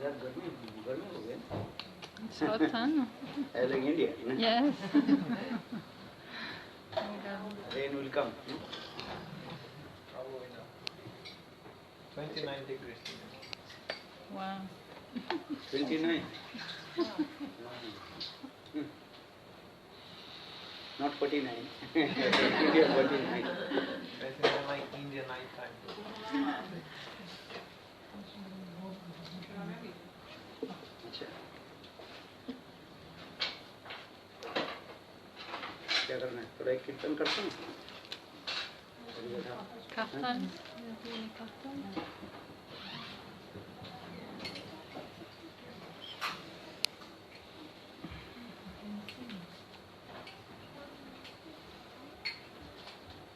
It's hot, huh? Like India. No? Yes. Rain will come. 29 degrees. Wow. 29. Not 49. India 49. That's in the night, Indian night time. अच्छा क्या करना है? थोड़ा एक कीर्तन करता हूँ। Kaftan.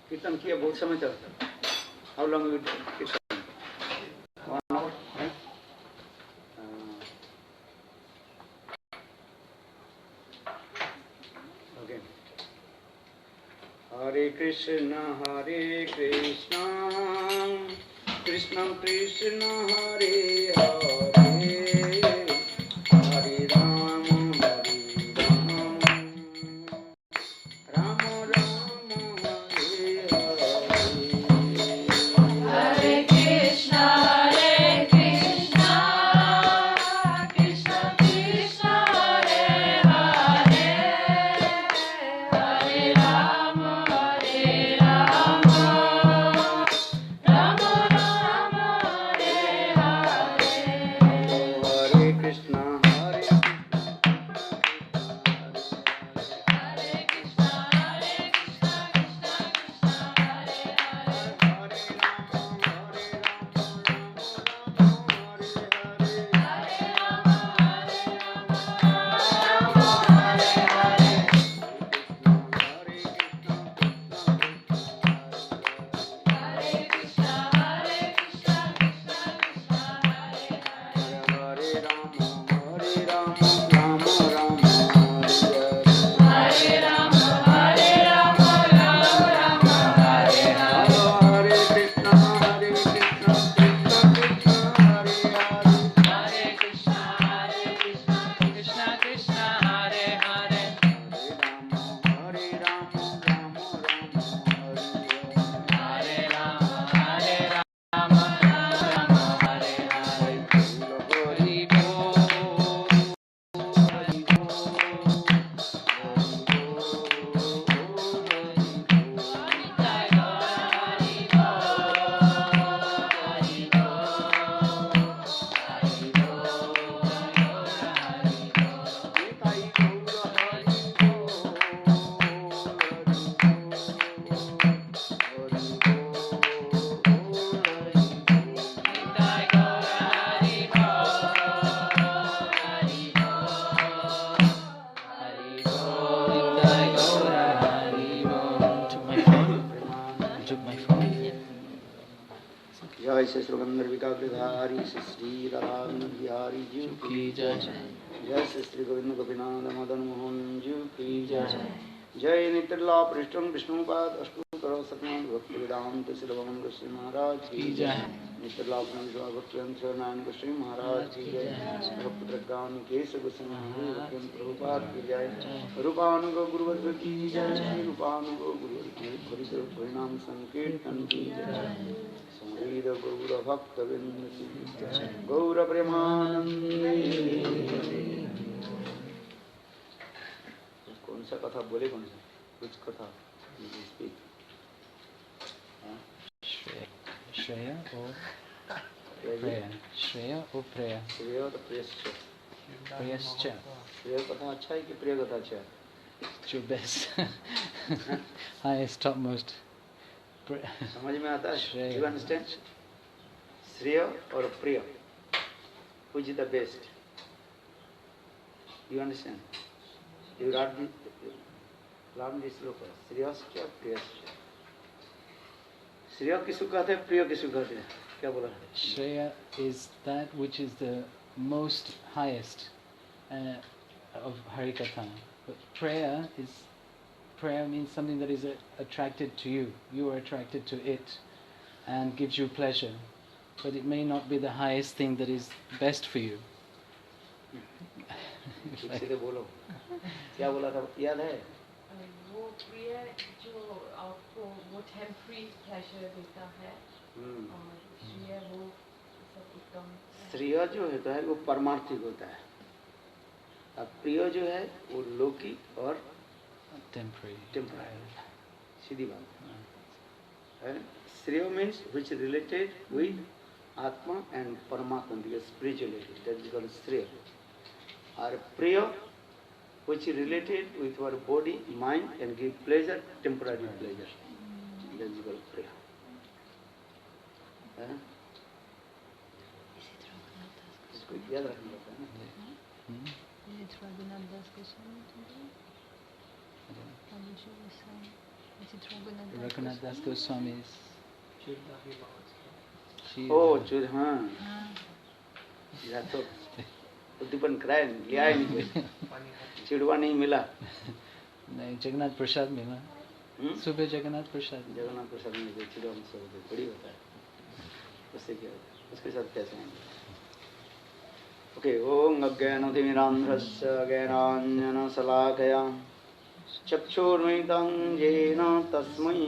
कीर्तन किया बहुत समय चलता। How long will कीर्तन? 1 hour, right? Okay. Hare Krishna, Krishna Krishna, Hare Hare, Hare Ram, Ram Ram, Hare Hare. Hare Krishna, Krishna Krishna, Hare Hare, Hare Rama, Rama Rama, Hare Hare. Hare Krishna, Hare Krishna, Krishna Krishna, Hare Hare, Hare Krishna, Krishna Krishna, Hare Hare, Hare Ram, Ram Ram, Hare Hare Rama, Rama Rama, Hare Hare. Hare Krishna, Krishna Krishna, Hare Hare. Hare Krishna, Krishna Krishna, Hare Hare. Hare Ram, Ram Ram, Hare Hare Rama, Rama Hare Hare. Hari Bol, Hari जय श्री सुगंधर विकाग्रधारी श्री राधा बिहारी जी की जय। जय श्री श्री गोविंद गोपीनाथ मदन मोहन जी की जय। जय नित्य पृष्ठम विष्णुपाद अष्टोत्तर शतनाम भक्ति वेदांत शिलवम गोस्वामी महाराज की जय। नित्य भक्ति नारायण गोस्वामी महाराज की जय। भक्त प्रज्ञान केश गोस्वामी प्रभुपाद की जय। रूपानुगो गुरुवर्ग की जय। रूपानुगो गुरुवर्ग की हरिनाम संकीर्तन की जय। संगीत गौर भक्तवृंद की गौर प्रेमानंदे। कौन सा कथा बोले? कौन सा कुछ कथा speak? Shreya or prayer? Shreya or prayer? श्रेय और प्रेयश्च। Prayascha. श्रेय कथा अच्छा है कि प्रिय कथा अच्छा है? It's your best. Highest, topmost. समझ में आता है? श्रेय. You understand? श्रेय और प्रिय, which is the best? You understand? You learn this sloka. श्रेयश्च प्रियश्च। श्रेय किसको कहते हैं, प्रिय किसको कहते हैं? क्या बोला? Shreya is that which is the most highest of Harikatha. But prayer means something that is attracted to you. You are attracted to it and gives you pleasure. But it may not be the highest thing that is best for you. ठीक से तो बोलो, क्या बोला था, याद है? वो प्रिय जो आपको वो टेम्पररी प्लेजर देता है और श्रेय वो सब उत्तम। श्रेय जो होता है वो परमार्थिक होता है, अब प्रिय जो है वो लौकिक और टेम्पररी, सीधी बात है। श्रेय मीन्स विच रिलेटेड विद आत्मा एंड परमात्मा, स्पिरिचुअलिटी, दैट इज कॉल्ड श्रेय। और प्रिय which is related with our body, mind and give pleasure, temporary pleasure. That is called prayer. इसको याद रखना होता है ना। Raghunath Das Goswami today? Raghunath Das Goswami's. ओ हाँ, या तो उद्दीपन कराए, लिया ही नहीं कोई, चिड़वा नहीं मिला। नहीं, जगन्नाथ प्रसाद मिला। सुबह जगन्नाथ प्रसाद में जो चिड़वा सब बड़ी होता है, उससे क्या होता है, उसके साथ कैसे आएंगे? ओके, ओम अज्ञानतिमिरान्ध्रस्य ज्ञानाञ्जनशलाकया चक्षुर्मिलितं येन तस्मै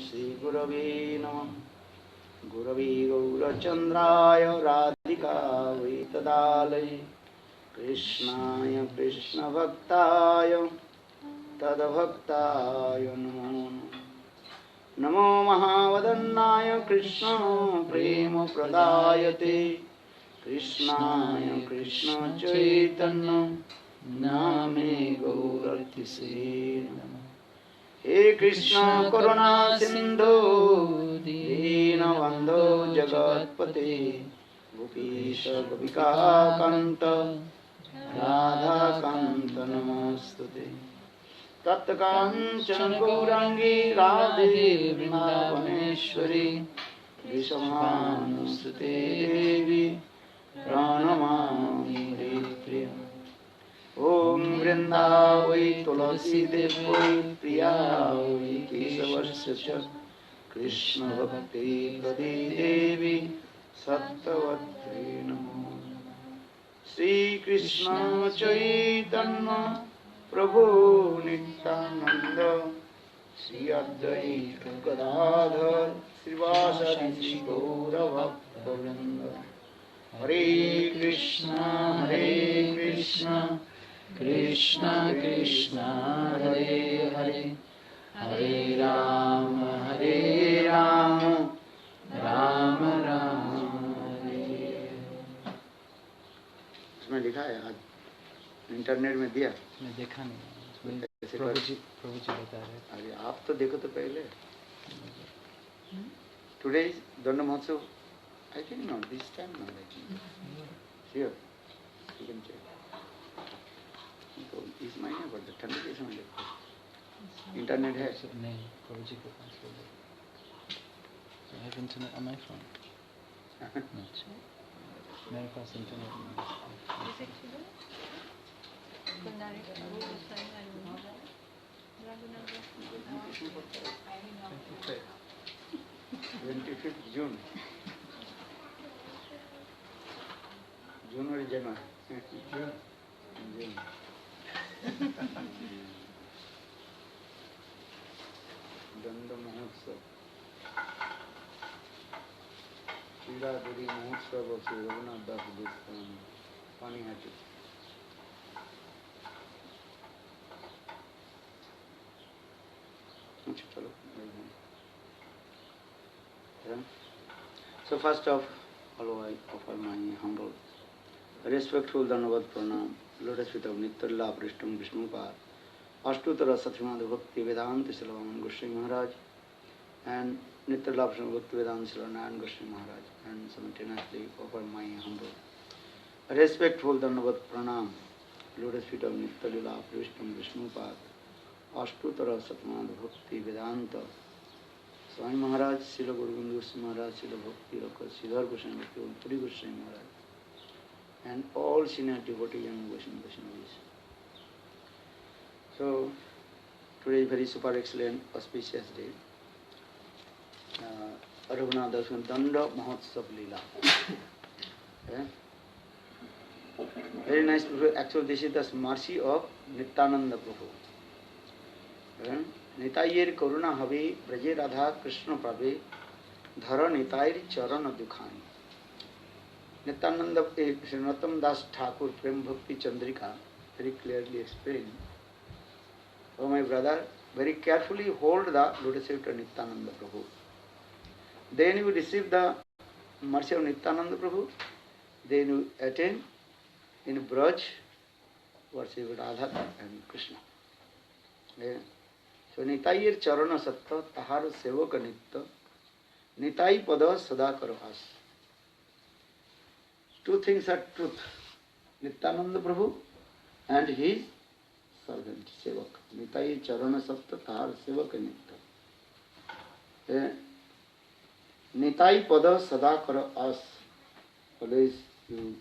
श्रीगुरवे नमः। गुरवे गौरचन्द्राय राधिकायै तदालये कृष्णाय कृष्णभक्ताय तद्भक्ताय नमो नमः। नमो महावदन्नाय कृष्ण प्रेम प्रदायते कृष्णाय कृष्ण चैतन्य नामे गौरतिसे नमः। हे कृष्ण करुणा सिंधु दीनबन्धो जगत्पते गोपीश गोपिकान्त राधाकान्त नमोस्तुते। तप्तकाञ्चन गौरांगी राधे वृन्दावनेश्वरी वृषभानुसुते देवी प्रणमामि हरिप्रिया। ओम वृंदावै तुलसी देवै प्रिया वै केशवस्य च कृष्ण भक्ति प्रदे देवी सत्यवत्रे नमो। श्री कृष्ण चैतन्य प्रभु नित्यानंद श्री अद्वैत गदाधर श्रीवासदि गौरभक्तवृंद। हरे कृष्ण कृष्ण कृष्ण हरे हरे, हरे राम राम राम हरे हरे। इसमें लिखा है, आज इंटरनेट में दिया, मैं देखा नहीं, प्रभु जी बता रहे। अरे आप तो देखो तो पहले। Today is Danda Mahotsav, I think not this time, not I think sure you can check. तो इस महीने पर ठंडी के समय देखो, इंटरनेट है नहीं, प्रभु जी के पास बोलो। I have internet on my phone. मेरे पास इंटरनेट नहीं है। 25th June. June or January? June. दंड महोत्सव, शीलादुरी महोत्सव और श्री रघुनाथ दास गोस्वामी पानी हाटू। चलो। So first of all, I offer my humble, respectful Dhanavad Pranam, Lotus feet of Nityalla Prishtam Vishnupad, Ashtutara Satyamada Bhakti Vedanta Silavan Goswami Maharaj, and Nityalla Prishtam Bhakti Vedanta Silavan Goswami Maharaj, and simultaneously offer my humble, respectful Dhanavad Pranam, Lotus feet of Nityalla Prishtam Vishnupad, Ashtutara Satyamada Bhakti Vedanta Swami Maharaj, Srila Guru Govinda Maharaj, Srila Bhakti Rakha, Siddhar Goswami Bhakti, Puri Goswami Maharaj, and all senior devotees and Vaishnavis. So, today is very super excellent, auspicious day. Raghunath Das Danda Mahotsav Leela. Very nice. Actually, this is the mercy of Nityananda Prabhu. Nitayir Karuna Habe Braje Radha Krishna Prabhe Dhara Nitayir Charana Dukhani. Nityananda Srinatam Das Thakur Prem Bhakti Chandrika very clearly explained. Oh my brother, very carefully hold the lotus feet of Nityananda Prabhu. Then you receive the mercy of Nityananda Prabhu. Then you attain in Braj worship Radha and Krishna. Yeah. So Nitayir Charana Satta Tahar Sevaka Nitta Nitai Pada Sada Karahas. Two things are truth. Nityananda Prabhu and his servant, Sevak. Nitai Charana Satta Tahar Sevaka Nitta. Nitai Pada Sada Karahas. Always you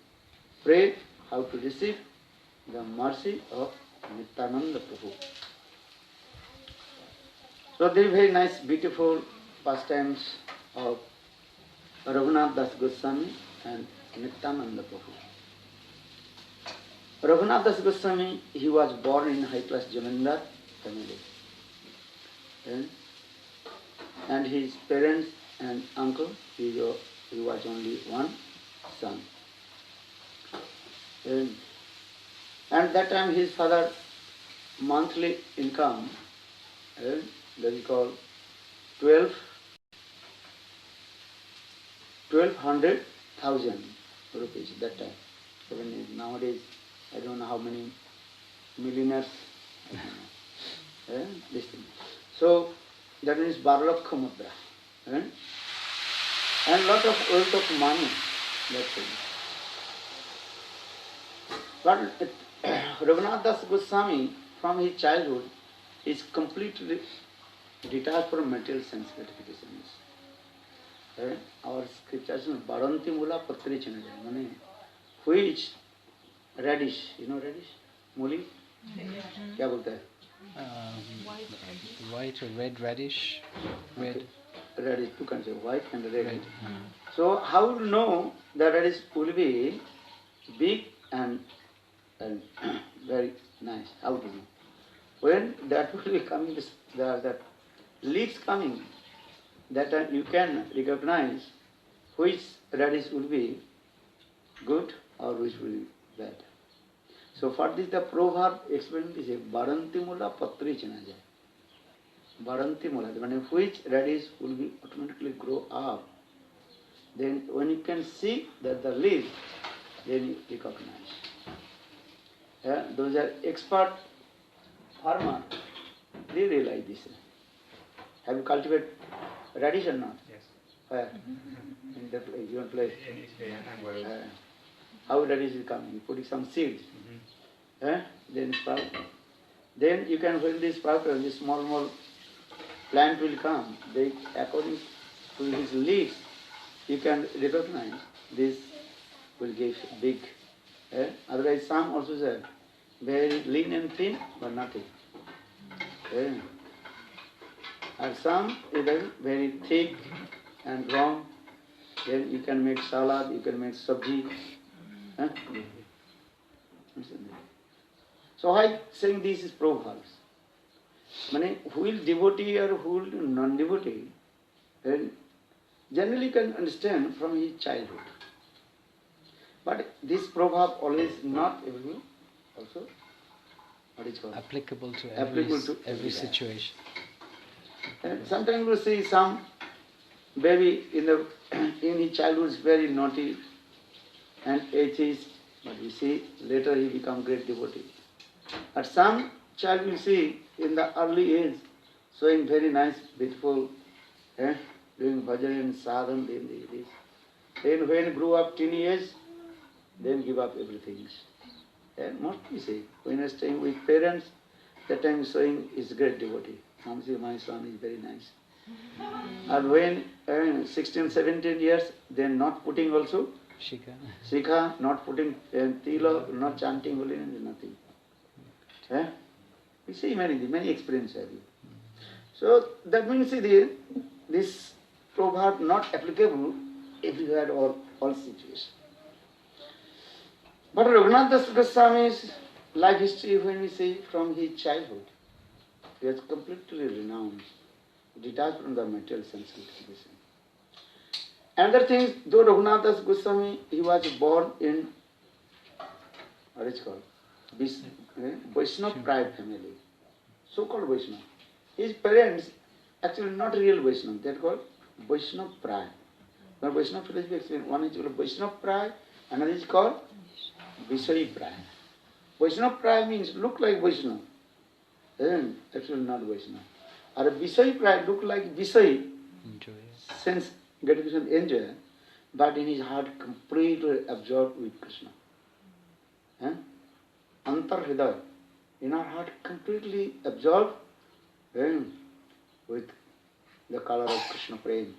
pray how to receive the mercy of Nityananda Prabhu. So there are very nice, beautiful pastimes of Raghunath Das Goswami and Nityananda Prabhu. Raghunath Das Goswami, he was born in high-class Jamindar family. And his parents and uncle, he was only one son. And that time his father monthly income that is called 1200,000 rupees that time. Nowadays I don't know how many millionaires this thing. So that means 12 lakh mudra and lot of wealth of money. That's it. But Raghunath Das Goswami from his childhood is completely detached from material sense gratifications. Our scriptures are Baranti Mula Patri Chanajaya. Meaning, which radish, you know radish? Muli? क्या बोलता है? White or red radish. Red. Radish, two kinds of white and red. So how do you know that radish will be big and very nice? How do you know? When that will be coming, the leaves coming, that time you can recognize which radish will be good or which will be bad. So for this the proverb explained is Baranti Mula Patri Chanajaya. Baranti Mula, which radish will be automatically grow up. Then when you can see that the leaf, then you recognize. Those are expert farmer, they realize this. Have you cultivated radish or not? Yes. Where? In the place, your place. How radish is coming? You put some seeds. Then sprout. Then you can fill this sprout and this small plant will come. They, according to his leaves, you can recognize this will give big. Otherwise some also say very lean and thin but nothing. And some either very thick and long. Then you can make salad, you can make sabji. So I saying this is proverbs. Who is devotee or who is non-devotee, generally can understand from his childhood. But this proverb always not available also. What is called? Applicable to every situation. And sometimes we see some baby in his childhood is very naughty and atheist, but we see later he become great devotee. But some child we see in the early age showing very nice, beautiful, doing bhajan and sadhan, then when grew up teenage, then give up everything. And most we see, when I staying with parents, that time showing is great devotee. My son is very nice. And when 16, 17 years, then not putting also Shikha, not putting Tila, not chanting holiness, nothing. We see many experiences. So that means this proverb not applicable everywhere or all situations. But Raghunath Das Goswami's life history, when we see from his childhood, he was completely renounced, detached from the material sense cultivation. Another thing, though Raghunath Das Goswami, he was born in, what is it called, Vaishnava Prai family, so-called Vaishnava. His parents, actually not real Vaishnava, they are called Vaishnava Prai. But Vaishnava philosophy explains, one is called Vaishnava Prai, another is called Visai Prai. Vaishnava Prai means look like Vaishnava, and actually not Vaishnava. Or Visai Prai look like Visai, sense gratification, enjoy, but in his heart completely absorbed with Krishna. Antar Hridaya, in our heart completely absorbed with the color of Krishna praying.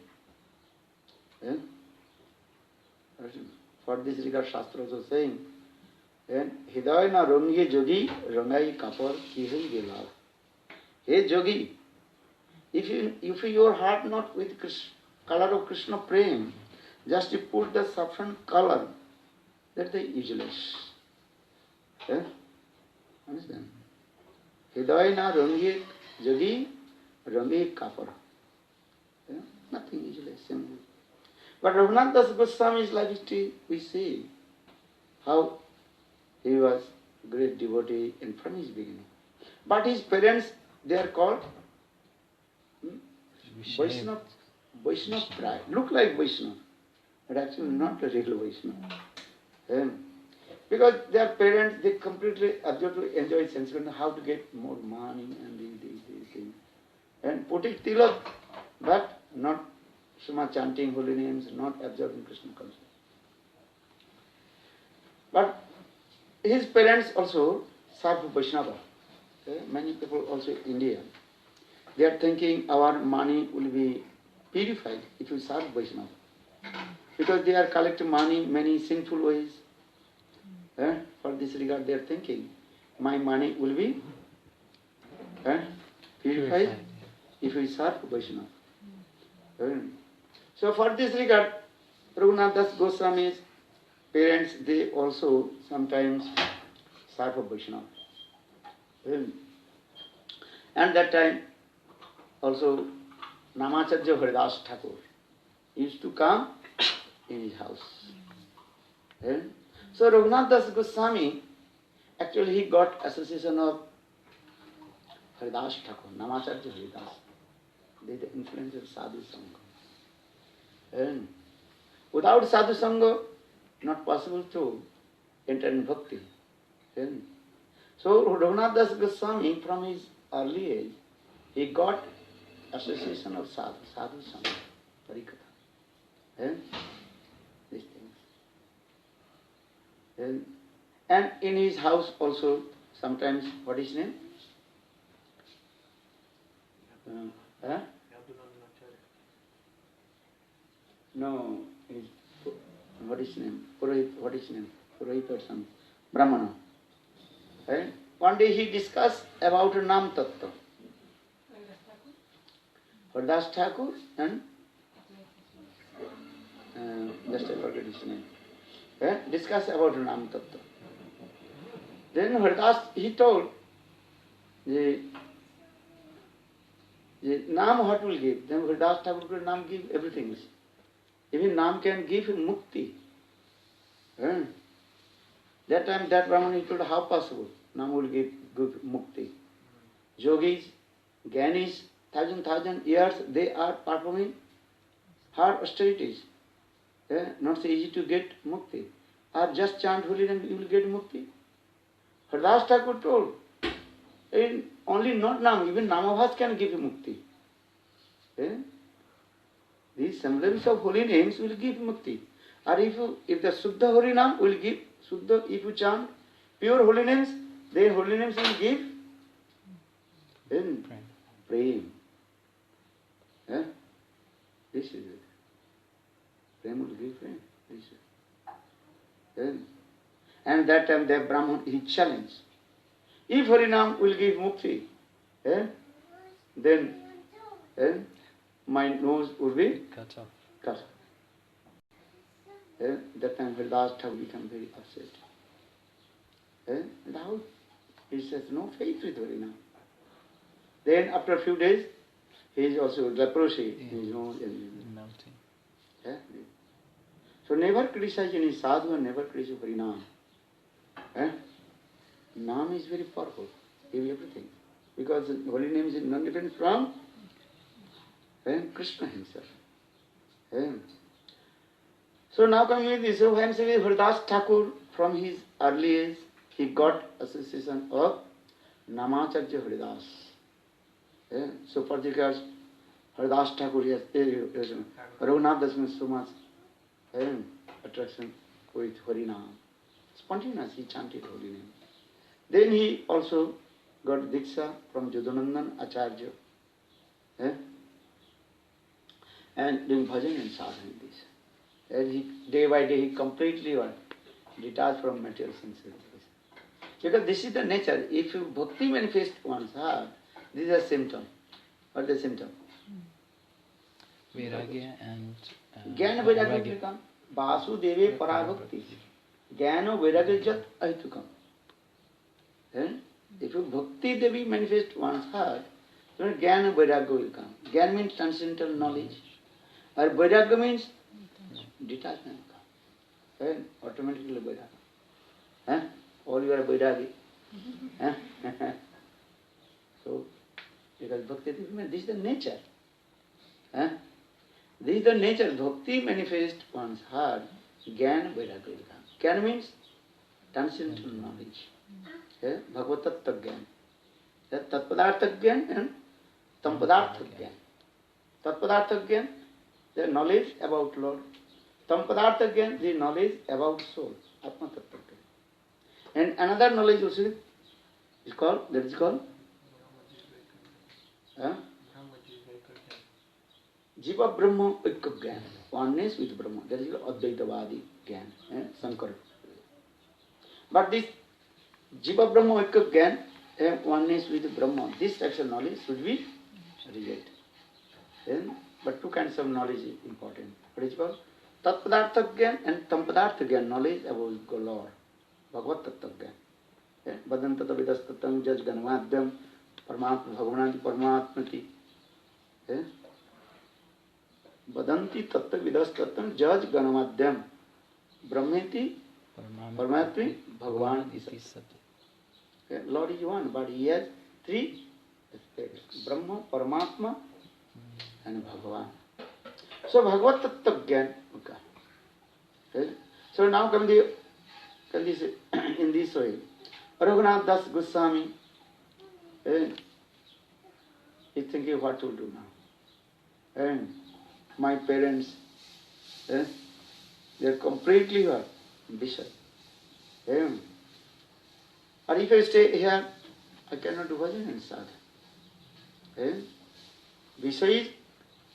For this regard, Shastra also saying, Hidaya na rangi jogi, rangai kapar kihai gelav. Hey Jogi, if your heart not with color of Krishna praying, just you put the saffron color, that is useless. Understand? Hidaya na rangi jogi, rangai kapar. Nothing useless, simple. But Raghunath Das Goswami's life history, we see how he was great devotee and from his beginning. But his parents, they are called Vaishnava Prai. Look like Vaishnava, but actually not a real Vaishnava. Because their parents, they completely absolutely enjoy sense, how to get more money and these things. And putting tilak, but not so much chanting holy names, not absorbing Krishna consciousness. But his parents also serve Vaishnava. Many people also in India, they are thinking our money will be purified if we serve Vaishnava. Because they are collecting money in many sinful ways. For this regard they are thinking, my money will be purified if we serve Vaishnava. So for this regard, Raghunath Das Goswami's parents, they also sometimes serve Vaishnava. And that time also Namacharya Haridas Thakur used to come in his house. So Raghunath Das Goswami, actually he got association of Haridas Thakur, Namacharya Haridas. They the influence of Sadhu Sangha. And without Sadhu Sangha, not possible to enter in bhakti. So Raghunath Das Goswami, from his early age, he got association of Sadhu Sangha, Parikatha. These things. And in his house also, sometimes, what is his name? No, what is his name? Purohit, what is his name? Purohit or some Brahmana. One day he discussed about Nam Tattva. Haridas Thakur and just I forget his name. Discuss about Nam Tattva. Then Haridas, he told, the Nam what will give? Then Haridas Thakur could Nam give everything. Even Nam can give mukti. That time that Brahman he told how possible Nam will give mukti. Yogis, Gyanis, thousand years they are performing hard austerities. Not so easy to get mukti. Or just chant holy name you will get mukti. Haridas Thakur told, only not Nam, even Namabhas can give mukti. These semblances of holy names will give mukti. Or if the Suddha Holy Nam will give, Suddha, if you chant pure holy names, then holy names will give prem. This is it. Prem will give prem. This is it. And that time the Brahman, he challenged. If Harinam will give mukti, then my nose will be cut off. That time Haridas Thakur became very upset. And how? He says, no faith with Harinam. Then after a few days, he is also leprosy. Yeah. He is Melting. yeah? So never criticize any sadhu and never criticize Harinam. Eh? Nam is very powerful. Give you everything. Because the holy name is none different from Krishna himself. So now coming with this, so when Haridas Thakur, from his early age, he got association of Namacharya Haridas. So particularly Haridas Thakur, yes, Raghunath Das means so much attraction with Harinam. Spontaneous, he chanted holy name. Then he also got Diksha from Jadunandan Acharya. And doing bhajan and sadhana in this. And he, day by day, he completely detached from material senses. Because this is the nature. If you bhakti manifest one's heart, this is a symptom. What is the symptom? Vairagya and Jnana Vairagya will come. Vasudeve Parabhakti. Jnana Vairagya Jat Ahitukam. If you bhakti devi manifest one's heart, then Jnana Vairagya will come. Jnana means transcendental knowledge. Or Vairagya means detachment will come. Automatically Vairagya. All you are Vairagya. So, because bhakti devi, this is the nature. This is the nature. Bhakti manifests one's heart. Jnana Vairagya will come. Jnana means transcendental knowledge. Bhagavad Tattva Jnana. Tatpadartha Jnana and Tampadartha Jnana. Tatpadartha Jnana, the knowledge about Lord. Tampadartha Jnana, the knowledge about soul. Atma Tattva Jnana. And another knowledge also is called, that is called Jiva Brahma Ikka Jnana. Oneness with Brahma. That is called Advaitavadi Jnana. Sankara. But this Jiva Brahma Ikka Jnana, oneness with Brahma, this actual knowledge should be rejected. But two kinds of knowledge is important. What is called? Tatpadartha Jnana and Tampadartha Jnana, knowledge about the Lord. Bhagavad Tattva Jnana. Badantata vidastatam jaj ganamadyam parmatma bhagavanati parmatmati. Badanti tattva vidastatam jaj ganamadyam brahmeti parmatmi bhagavan iti. Lord is one, but he has three aspects. Brahma, Paramatma and Bhagavan. So Bhagavad Tattva Jnana. Okay. So now come in this way. Raghunath Das Goswami is thinking what to do now. And my parents, they are completely vicious. Or if I stay here, I cannot do bhajan and sadhana. Visayis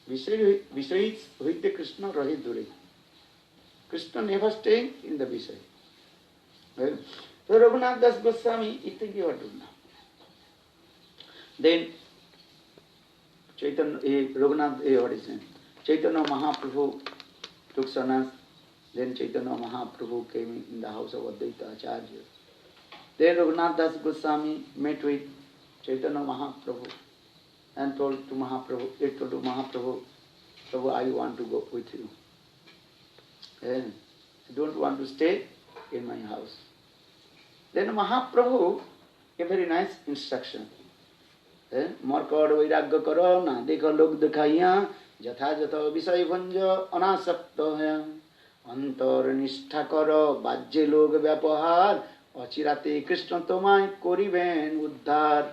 with the Krishna rahi dure. Krishna never staying in the Visay. So Raghunath Das Goswami is thinking what to do now. Then Chaitanya Mahaprabhu took sannyas. Then Chaitanya Mahaprabhu came in the house of Advaita Acharya. Then Raghunath Das Goswami met with Chaitanya Mahaprabhu and told to Mahaprabhu, Prabhu, I want to go with you. I don't want to stay in my house. Then Mahaprabhu gave a very nice instruction. Markad vairagya karo na dekha log dikhaiya jatha jatha visay bhanja anasakta hai antar nishtha karo bajje log vyapahar achirate Krishna tomai koriben uddhar.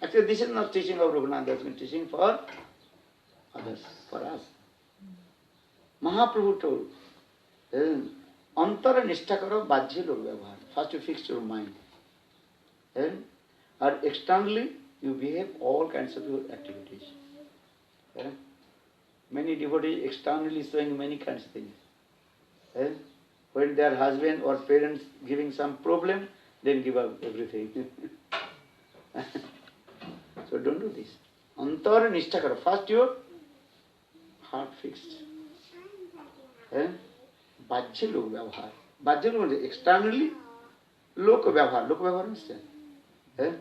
Actually, this is not teaching of Raghunath, that's been teaching for others, for us. Mahaprabhu told, antara nishtha karo bajje log vyapahar. First you fix your mind. Or externally, you behave all kinds of your activities. Many devotees externally showing many kinds of things. When their husband or parents giving some problem, then give up everything. So don't do this. Antara nishtha karo. First your heart fixed. Bajya log vyavahar. Bajya log externally Lok vyavahar understand? Eh?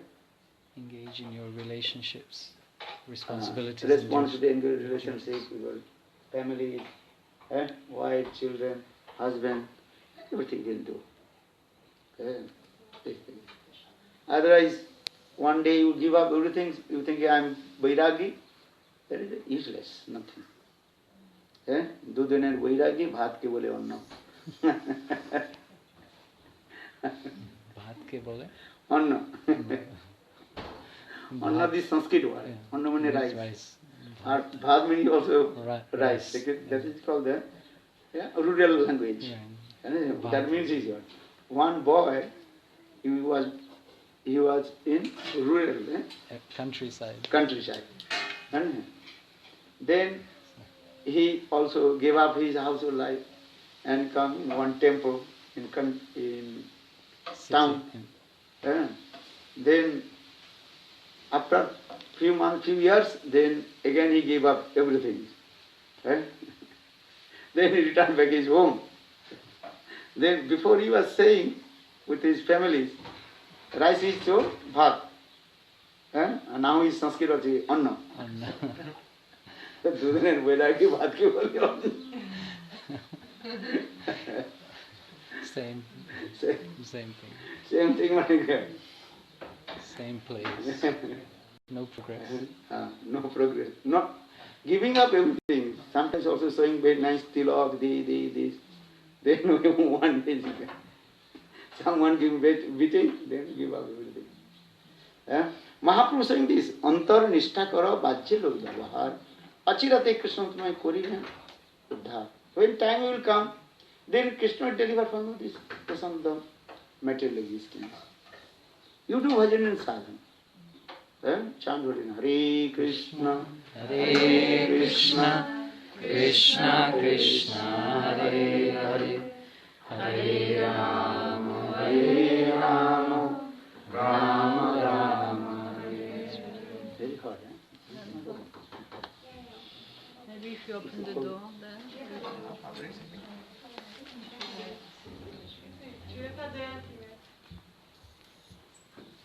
Engage in your relationships, responsibilities. Responsibility in good relationship with your family, wife, children, husband, everything will do. Otherwise, one day you give up everything, you think I am Vairagi, that is useless, nothing. Dudinet Vairagi, bhat ke bole anna. Bhat ke bole? Anna. Anna is Sanskrit word. Anna means rice. Bhat means also rice. That is called the rural language. That means is what? One boy, he was in rural countryside. And then he also gave up his household life and come in one temple in town. Then after few years, then again he gave up everything. Then he returned back his home. Then before he was saying with his family, rice is so bhat. And now his Sanskrit was anna. So Dudinet Vairagi bhat ke bole anna. Same thing. Same thing, Manika. Same place. No progress. No progress. Not giving up everything. Sometimes also showing very nice tilak, this. Then one day someone give beating, then give up everything. Mahaprabhu saying this, antar nishtha karo bajye log vyavahar, achirate Krishna tumai kori hai uddhar. When time will come, then Krishna will deliver from this person the material existence. You do bhajan and sadhana. Chant Hare Krishna, Hare Krishna, Krishna Krishna, Hare Hare, Hare Rama, Hare Rama, Rama Rama, Hare Hare. Very hard, Maybe if you open the door, then.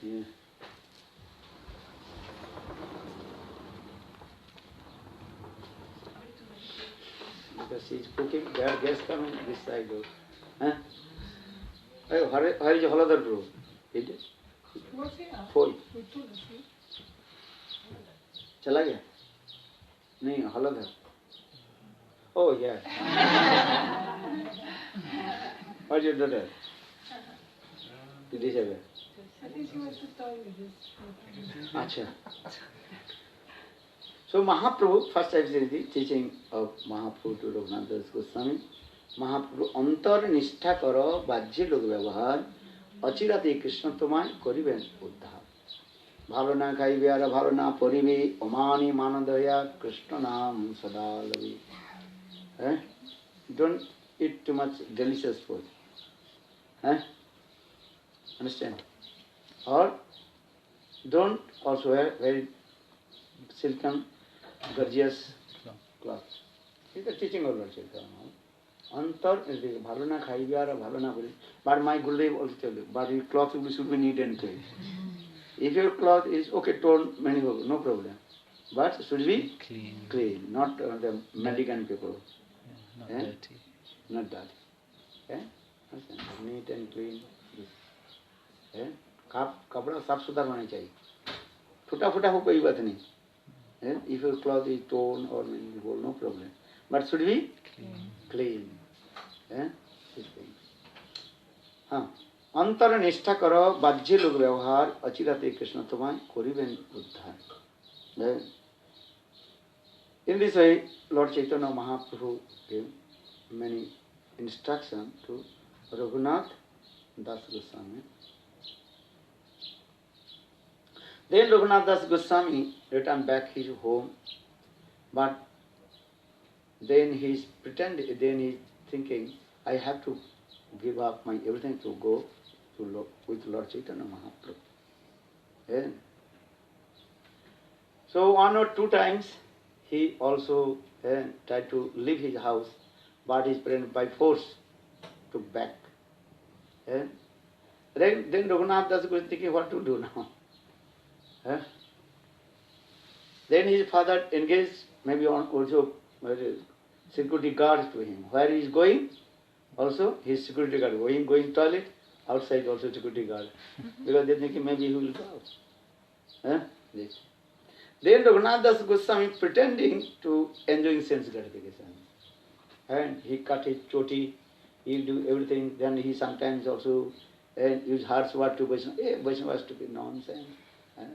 Yeah. Because she is cooking, there are guests coming this side. Huh? Where is Haladar bro? Is it? Foy. चला गया? नहीं, Haladar. Oh yeah. What's your daughter? Elizabeth. I think she wants to start with this. Acha. So Mahaprabhu, first I said the teaching of Mahaprabhu to Raghunath Das Goswami. Mahaprabhu, antar nishtha karo bajye log vyavahar, achirate Krishna tomai koriben uddhar. Bhalo na khaibe ara bhalo na poribe, omani manadaya Krishna nam sadalavi. Don't eat too much delicious food. Understand? Or don't also wear very silken, gorgeous cloth. It's the teaching of Lord Chaitanya. Antar is the bhalona khaibyara, bhalona puri. But my Gurudev also tell you, but your cloth should be neat and clean. If your cloth is okay, torn, many people, no problem. But should be clean, not the Medican people. Not dirty. Not dirty. Neat and clean. कपड़ा साफ सुथरा होना चाहिए. फुटा फुटा हो कोई बात नहीं. If your cloth is torn or no problem, but should be clean. हाँ, अंतर निष्ठा करो बाज्य लोग व्यवहार अचिराते कृष्ण तुम्हारे कोरिबेन उद्धार. In this way, Lord Chaitanya Mahaprabhu gave many instructions to Raghunath Das Goswami. Then Raghunath Das Goswami returned back his home, but then he's thinking, I have to give up my everything to go with Lord Chaitanya Mahaprabhu. So 1 or 2 times he also tried to leave his house, but his parents by force took back. Then Raghunath Das was thinking what to do now. Then his father engaged maybe on also security guards to him. Where he is going, also his security guard. Going toilet, outside also security guard. Because they thinking maybe he will go out. This. Then Raghunath Das Goswami pretending to enjoying sense gratification. And he cut his choti, he do everything. Then he sometimes also use harsh word to Vaishnava. Hey, Vaishnava is stupid nonsense. And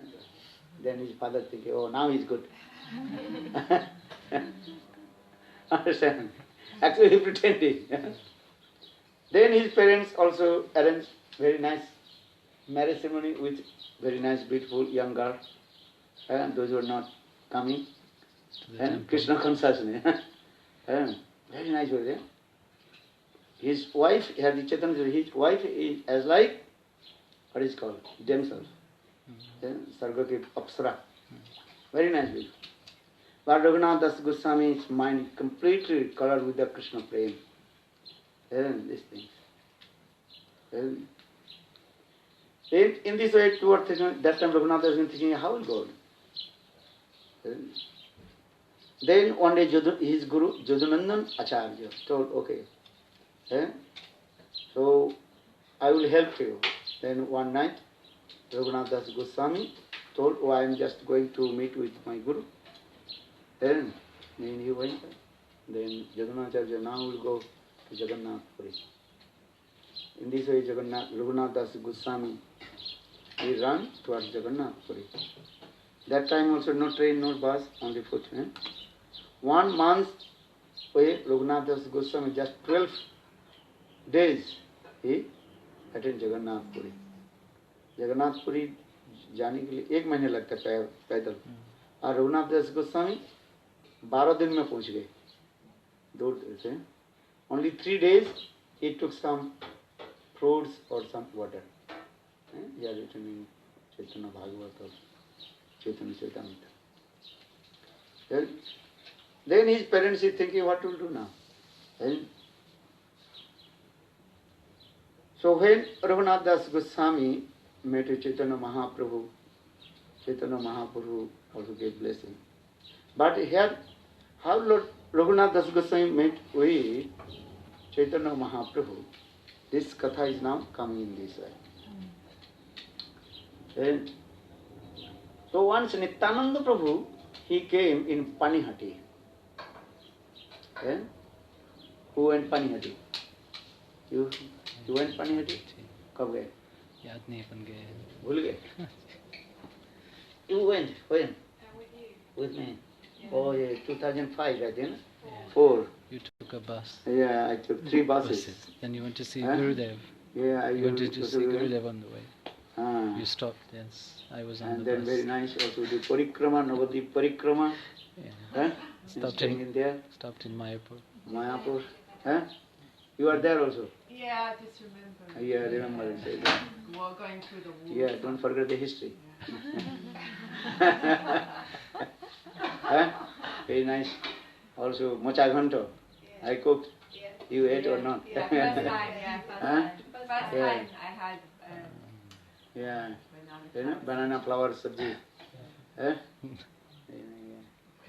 then his father thinking, oh, now he's good. Understand? Actually he pretending. Then his parents also arranged very nice marriage ceremony with very nice, beautiful young girl. And those who are not coming. And Krishna consciousness. Very nice was there. His wife, his wife is as like, what is called? Damsel. Sargaki Apsara. Very nice beautiful. But Raghunath Das Goswami's mind completely colored with the Krishna prema. These things. In this way, towards that time Raghunath Das was thinking, how will God? Then one day his guru, Jadunandan Acharya, told, okay, so I will help you. Then one night, Raghunath Das Goswami told, oh, I am just going to meet with my guru. Then he went. Then Jadunacharya now will go to Jagannath Puri. In this way, Raghunath Das Goswami, he ran towards Jagannath Puri. That time also no train, no bus, only foot. 1 month away, Raghunath Das Goswami, just 12 days, he attended Jagannath Puri. Jagannath Puri जाने के लिए 1 महीने लगता है पैदल और रघुनाथ दास गोस्वामी 12 दिन में पहुंच गए 2 से only 3 days he took some fruits or some water. He are written in Chaitanya Bhagavata or Chaitanya Charitamrita. Then his parents is thinking what to do now. So when Raghunath Das Goswami met Chaitanya Mahaprabhu also gave blessing. But here, how Lord Raghunath Das Goswami met with Chaitanya Mahaprabhu, this katha is now coming in this way. So once Nityananda Prabhu, he came in Panihati. Who went Panihati? You went Panihati? कब गए? याद नहीं अपन गए. भूल गए? You went when? With you. With me. Yeah. Oh yeah, 2005 I think. Yeah. 4. You took a bus. Yeah, I took 3 buses. Then you went to see Huh? Gurudev. Yeah, I You went to see Gurudev. Gurudev on the way. You stopped. Yes, I was on And the then bus. very nice also the Parikrama, Navadvip Parikrama. Yeah. Stopped Staying in there. Stopped in Mayapur. Mayapur. You are there also. Yeah, I just remember. Yeah, remember. Say that. We're going through the wall. Yeah, don't forget the history. Very nice. Also, mocha ghanto. I cooked. You ate or not? Yeah, first time, yeah, first time. First time Yeah. I had Yeah. banana. Banana flower sabji.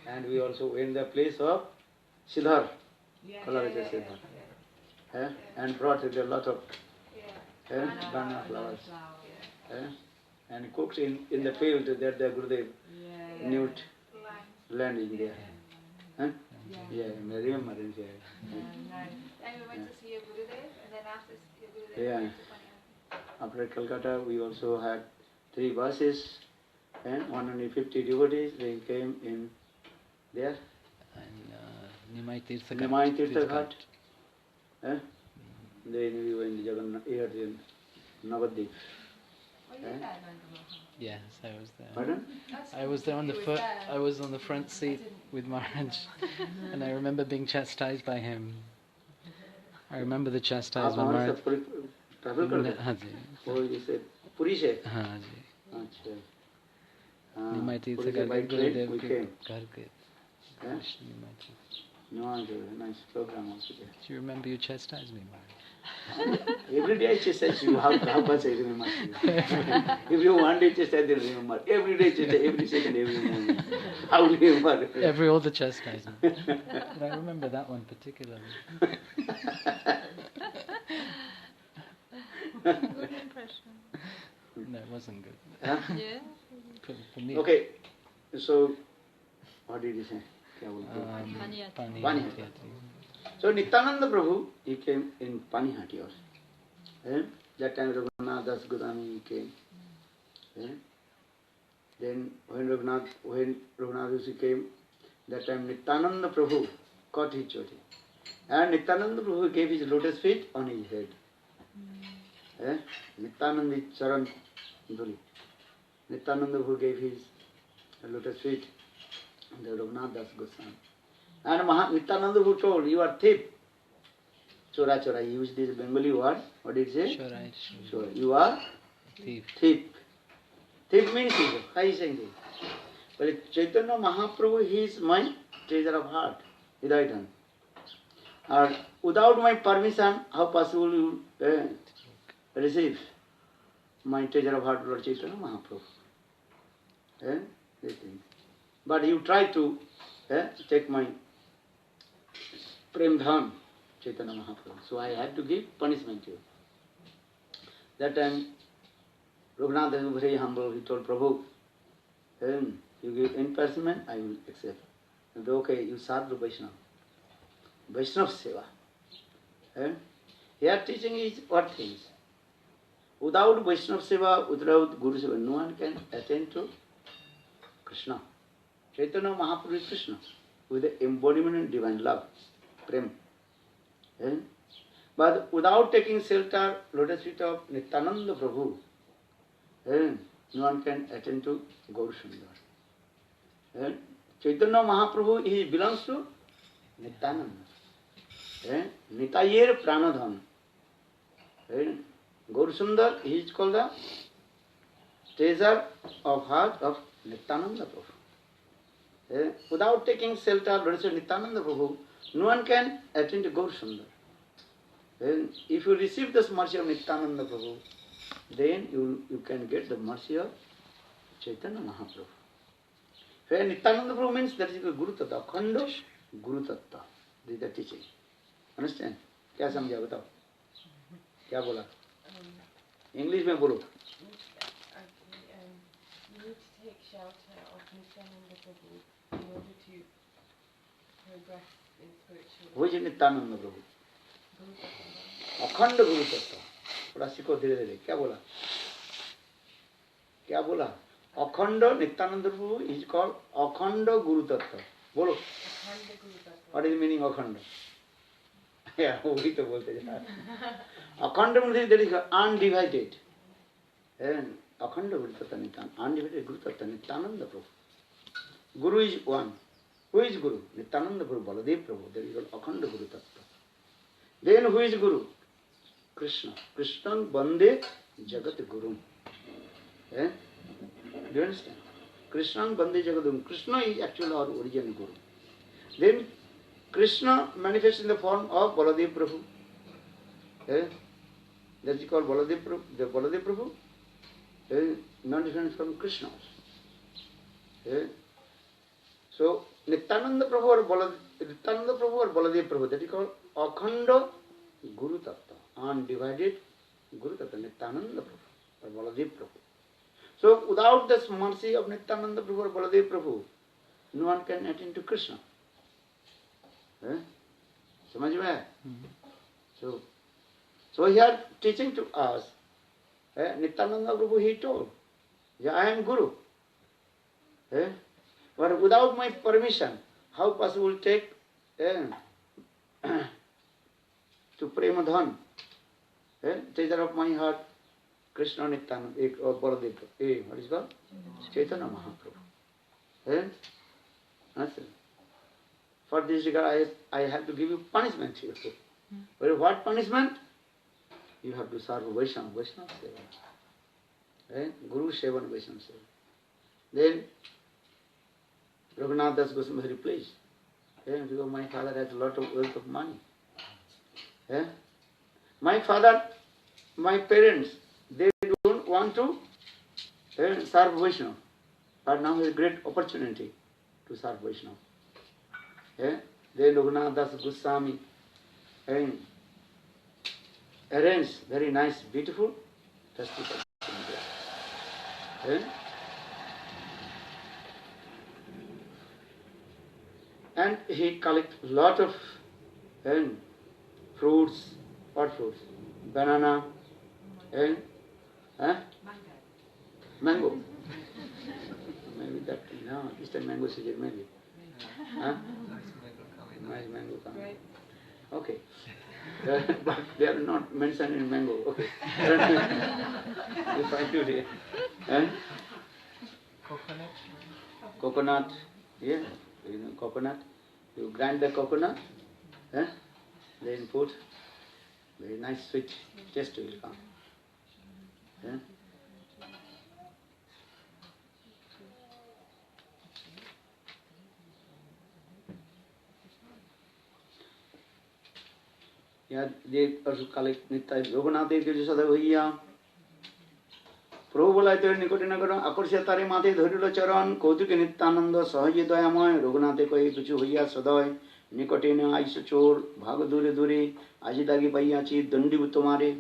And we also went the place of Siddhar. Yeah, Colorado Siddhar. And brought a lot of banana flowers. And cooked in the field that the Gurudev nude land in there. Yeah, I remember it. Nice. And we went to see a Gurudev, and then after your Gurudev, Yeah. we went to Panihat. After Calcutta, we also had 3 buses and 150 devotees. They came in there. And Nimai Tirtha Ghat. Nimai Tirtha Ghat. Then we went to Jagannath, here in Navadvip. Were you there, Nandama? Yes, I was there. Pardon? I was there on the front. I was on the front seat with Maharaj, and I remember being chastised by him. I remember the आप chastisement. हमारे Maharaj. साथ travel करते हाँ जी. हैं? वो जैसे पुरी से? हाँ जी. अच्छा. Nimai Tirtha पुरी से Ghat by train Gurudev we के came. घर के. Huh? Nimai Tirtha. No, nice program also there. Do you remember you chastised me, Maharaj? Every day I chastise you. How much I remember you? If you one day chastise, then remember. Every day chastise, every second, every moment. How do you remember? Every other chastisement. But I remember that one particularly. Good impression. No, it wasn't good. Huh? Yeah. For me. Okay, so what did you say? Panihati. Panihati. So Nityananda Prabhu, he came in Panihati also. That time Raghunath Das Goswami came. Then when Raghunath Rishi came, that time Nityananda Prabhu caught his choti. And Nityananda Prabhu gave his lotus feet on his head. Nityananda Charan Dhuli. Nityananda Prabhu gave his lotus feet on the Raghunath Das Goswami. And Nityananda Prabhu told, you are thief. Chora chora, he used this Bengali word. What did he say? Chorai. Chora. You are Thief. thief. Thief means thief. How is saying this? But Chaitanya Mahaprabhu, he is my treasure of heart, without hand. Or without my permission, how possible you receive my treasure of heart, Lord Chaitanya Mahaprabhu? But you try to take my Prem Dhan, Chaitanya Mahaprabhu. So I had to give punishment to you. That time, Raghunath was very humble. He told Prabhu, you give any punishment, I will accept. And okay, you serve the Vaishnava. Vaishnava Seva. Here teaching is what things? Without Vaishnava Seva, without Guru Seva, no one can attain to Krishna. Chaitanya Mahaprabhu is Krishna, with the embodiment of divine love, Prem. But without taking shelter, lotus feet of Nityananda Prabhu, no one can attain to Gaur Sundar. Chaitanya Mahaprabhu, he belongs to Nityananda. Nitayer Pranadhan. Gaur Sundar, he is called the treasure of heart of Nityananda Prabhu. Without taking shelter of lotus feet of Nityananda Prabhu, no one can attain to Gaur Sundar. If you receive this mercy of Nityananda Prabhu, then you can get the mercy of Chaitanya Mahaprabhu. Where Nityananda Prabhu means that is the Guru Tattva, Akhanda Guru Tattva. This is the teaching. Understand? क्या समझा बताओ? क्या बोला? English में बोलो. You need to take shelter of Nityananda Prabhu in order to progress in spiritual Who is Nityananda Prabhu? Guru Tattva. अखंड गुरु तत्व. थोड़ा सीखो धीरे धीरे. क्या बोला? क्या बोला? अखंड नित्यानंद प्रभु इज कॉल्ड अखंड गुरु तत्व. बोलो. Akhanda Guru Tattva. What is the meaning of अखंड? वही तो बोलते जा. अखंड means that is undivided. अखंड गुरु तत्व नित्यानंद. Undivided गुरु तत्व नित्यानंद प्रभु. Guru is one. Who is Guru? Nityananda Prabhu, Baladev Prabhu. That is called अखंड गुरु तत्व. Then who is Guru? Krishna. Krishna Bande Jagat Guru. Do you understand? Krishna Bande Jagat Guru. Krishna is actually our original Guru. Then Krishna manifests in the form of Baladev Prabhu. That is called Baladev Prabhu. The Baladev Prabhu manifests from Krishna. So Nityananda Prabhu or Baladev Prabhu, that is called Akhanda Guru Tattva, undivided Guru Tattva, Nityananda Prabhu or Baladev Prabhu. So without this mercy of Nityananda Prabhu or Baladev Prabhu, no one can attain to Krishna. समझ में है? So here teaching to us, Nityananda Prabhu he told, I am Guru. But without my permission, how possible take to Premadhan, treasure of my heart, Krishna Nityananda, or Baladev, what is it called? Chaitanya Mahaprabhu. For this regard, I have to give you punishment here. But what punishment? You have to serve Vaishnava Seva. Guru Seva and Vaishnava Seva. Then Raghunath Das Goswami was very pleased. Because my father has a lot of wealth of money. My father, my parents, they don't want to serve Vaishnava. But now is a great opportunity to serve Vaishnava. They Raghunath Das Goswami arranged very nice, beautiful festival. And he collect lot of fruits. What fruits? Banana and mango. Maybe that, no, this time mango season maybe. Nice mango coming. Okay. But they are not mentioned in mango. Okay. If I do it. Coconut. Coconut. Yeah. You know coconut. You grind the coconut. Then put very nice sweet taste will come. Yeah, they also collect Nitya Raghunath Dev Kirti Sada Bhaiya. প্রভু বলায় তোর নিকটে নগর আকর্ষিয়া তারে মাথে ধরিল চরণ কৌতুকে নিত্যানন্দ সহজে দয়াময় রঘুনাথে কয়ে কিছু হইয়া সদয় নিকটে ন আইস চোর ভাগ দূরে দূরে আজি দাগি পাইয়াছি দণ্ডীভূত মারে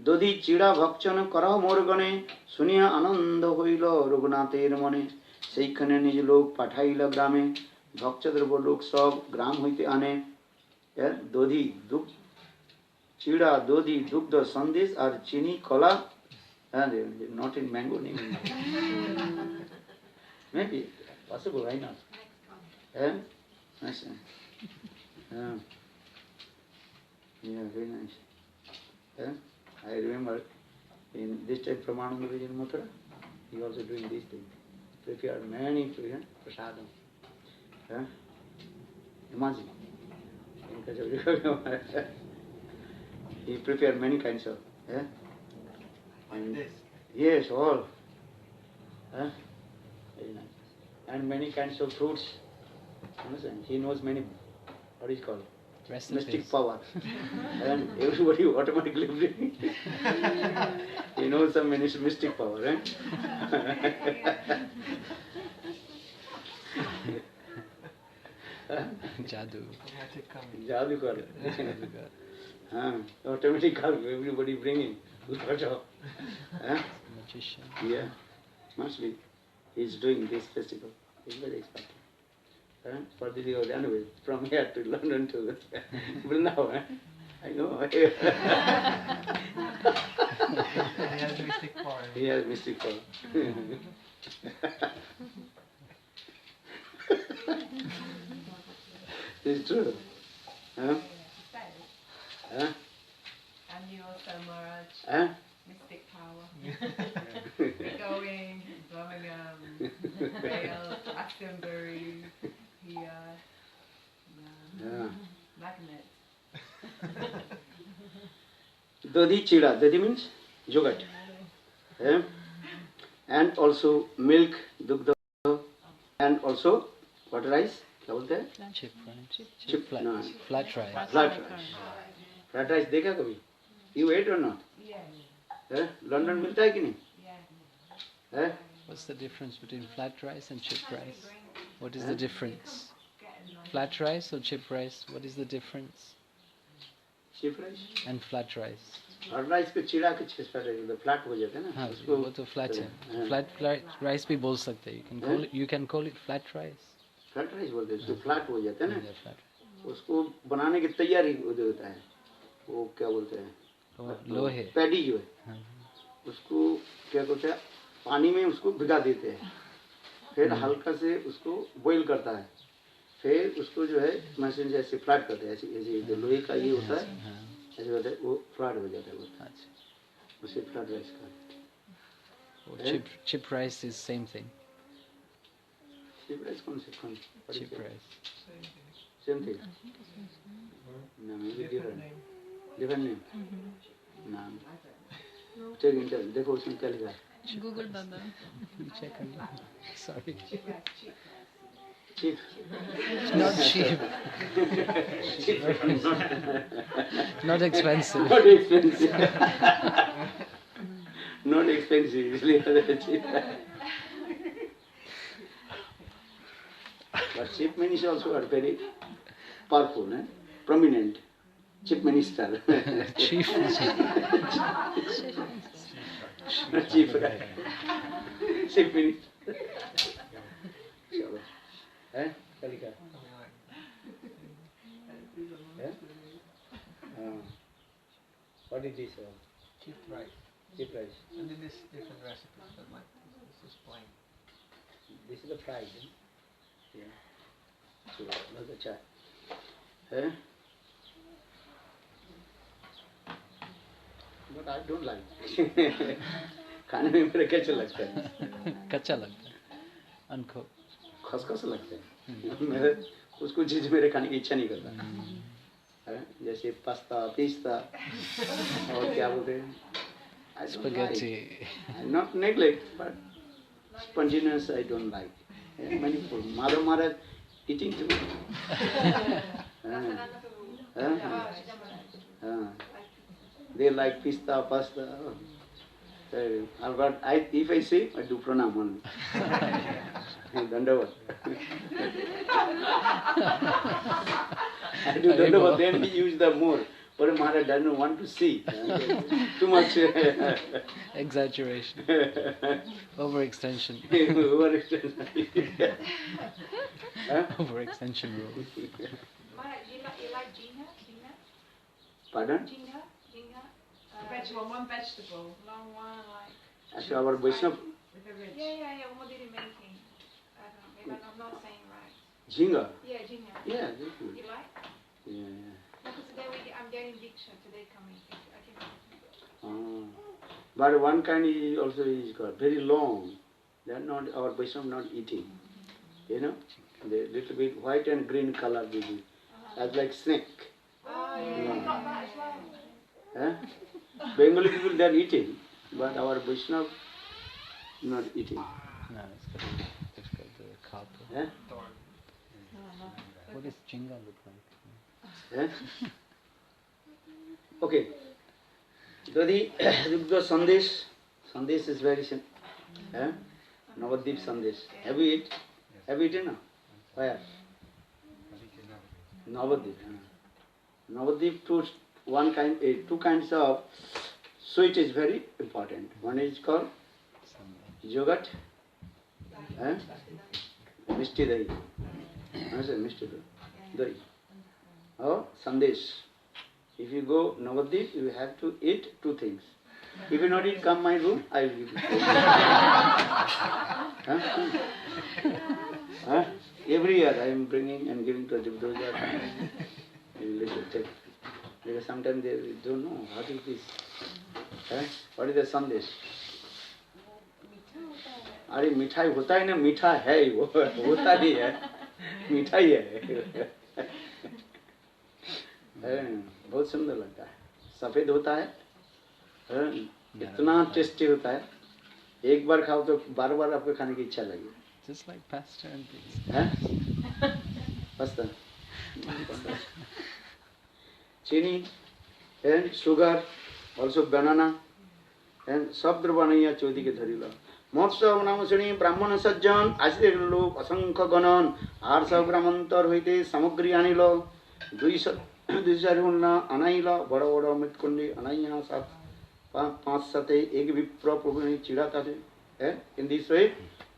দধি চিড়া ভক্ষণ করাও মোর গণে শুনিয়া আনন্দ হইল রঘুনাথের মনে সেইখানে নিজ লোক পাঠাইল গ্রামে ভক্ষদ্রব্য লোক সব গ্রাম হইতে আনে দধি দুগ্ধ চিড়া দধি দুগ্ধ সন্দেশ আর চিনি কলা. Not in mango name. Maybe possible, why not? Nice. Yeah, very nice. I remember in this time Pramananda Vijay in Mathura, he also doing these things. Prepared many prasadam. Imagine. He prepared many kinds of. Like this? Yes, all. Very nice. And many kinds of fruits. Understand? He knows many, what is called? Mystic power. And everybody automatically bring. He knows some mystic power, right? Jadoo. Jadoo kar. Automatic car, everybody bringing. Magician. Yeah, must be. He's doing this festival. He's very expert. For the year anyway, from here to London to Vrindavan. I know. He has mystic power. He has mystic power. It's true. And you also, Maharaj, mystic power. Going, Birmingham, Wales, Glastonbury, here, magnet. Dodhi chida. Dodhi means yogurt. And also milk, dugdha, and also what rice? What was that? Chip rice. No. Flat rice. Flat rice. Flat rice देखा कभी? You ate or not? Yeah. London मिलता है कि नहीं? Yeah. What's the difference between flat rice and chip rice? What is the difference? Flat rice or chip rice? What is the difference? Chip rice. And flat rice. Flat rice पे चिड़ा के flat हो जाता है ना? हाँ, उसको वो तो flat है. Flat rice भी बोल सकते हैं. You can call it flat rice. Flat rice बोलते हैं. उसको flat हो जाता है ना? Yeah, flat. उसको बनाने की तैयारी होता है. वो क्या बोलते हैं? लोहे. पैडी जो है. उसको क्या बोलते हैं? पानी में उसको भिगा देते हैं. फिर हल्का से उसको बॉईल करता है. फिर उसको जो है मशीन से ऐसे फ्लैट करते हैं. ऐसे जो लोहे का ये होता है ऐसे होता है वो फ्लैट हो जाता है. उसे फ्लैट राइस का. Chip rice is same thing. Chip rice कौन से Chip rice. Same thing. No, maybe different. Different name. नाम. Check इंटर देखो उसमें क्या लिखा है. Google Baba. Check on that. Sorry. Cheap. Not cheap. Cheap. Not expensive. Not expensive. Not expensive. Cheap. But chief ministers also are very powerful, prominent. Chief minister. Chief. Chief. Chief minister. Chalo. Kalika. What is this? Cheap rice. Cheap rice. And then this different recipes, but like this is plain. This is the fried. Yeah. So, another chai. But I don't like. खाने में मेरा कैसा लगता है? कच्चा लगता है. Uncooked. खसखस लगता है. मेरे उसको चीज मेरे खाने की इच्छा नहीं करता. जैसे पास्ता, पिस्ता और क्या बोलते हैं? Spaghetti. Not neglect, but sponginess I don't like. Many people, Madhav Maharaj eating too. They like pista, pasta. But if I say, I do pranam only. Dandavat. I do dandavat, then he use the more. But Maharaj doesn't want to see. Too much. Exaggeration. Overextension. Overextension. Overextension rule. Maharaj, you like jingha? Pardon? Jingha? Vegetable, one vegetable. Long one, like... Actually, our Vaishnava, With a ridge. Yeah, Umudiri making. I don't know, maybe I'm not saying right. Jhinga. Yeah, jingha. Yeah, that's good. You like? Yeah. Because today I'm getting diksha, today coming. I can But one kind is also is got very long. They are not, our Vaishnava not eating. You know? They little bit white and green color they do. As like snake. Oh, yeah, I got that as well. Bengali people they are eating, but our Vaishnava not eating. No, it's got the carp. What does chinga look like? Okay. So the Sandesh is very simple. Navadvip Sandesh. Have you eaten? Have you eaten? Where? Navadvip. Navadvip two kinds of sweet is very important. One is called yogurt, Mishti Dahi. I say Mishti Dahi. Or Sandesh. If you go Navadvip, you have to eat two things. If you not eat, come my room, I will give you. Every year I am bringing and giving to Jivdoja. You will take. Because sometimes they don't know what is this. What is the Sandesh? अरे मिठाई होता है ना, मीठा है वो, होता नहीं है, मीठा ही है. बहुत सुंदर लगता है, सफेद होता है, इतना टेस्टी होता है, एक बार खाओ तो बार बार आपको खाने की इच्छा लगेगी. Just like pasta and pizza. Pasta. Chini and sugar, also banana, and सब द्रव्य बनैया चौथी के धरी लो. महोत्सव नाम सुनी ब्राह्मण सज्जन आश्रित लोक असंख्य गणन 800 ग्रामांतर होते सामग्री आनिल 200 उन्ना अनाइल बड़ बड़ मृतकुंडी अनाइया सात 5 एक विप्र प्रभु ने चिढ़ाता थे. In this way,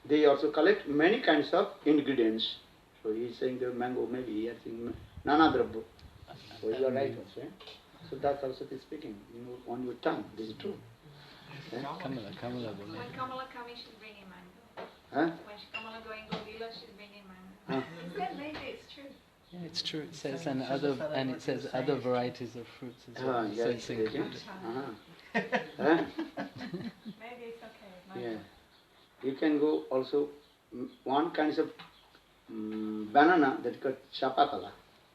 they also collect many kinds of ingredients. So he is saying the mango, maybe he is saying nana drabbo. So you are right also. So that's also the speaking on your tongue. This is true. Kamala. When Kamala coming, she's bringing mango. Huh? When Kamala going Godila, she's bringing mango. He said maybe it's true. Yeah, it's true. It says and it says other varieties of fruits as well. So it's included. Maybe it's okay. Yeah. You can go also one kind of banana that called chapakala.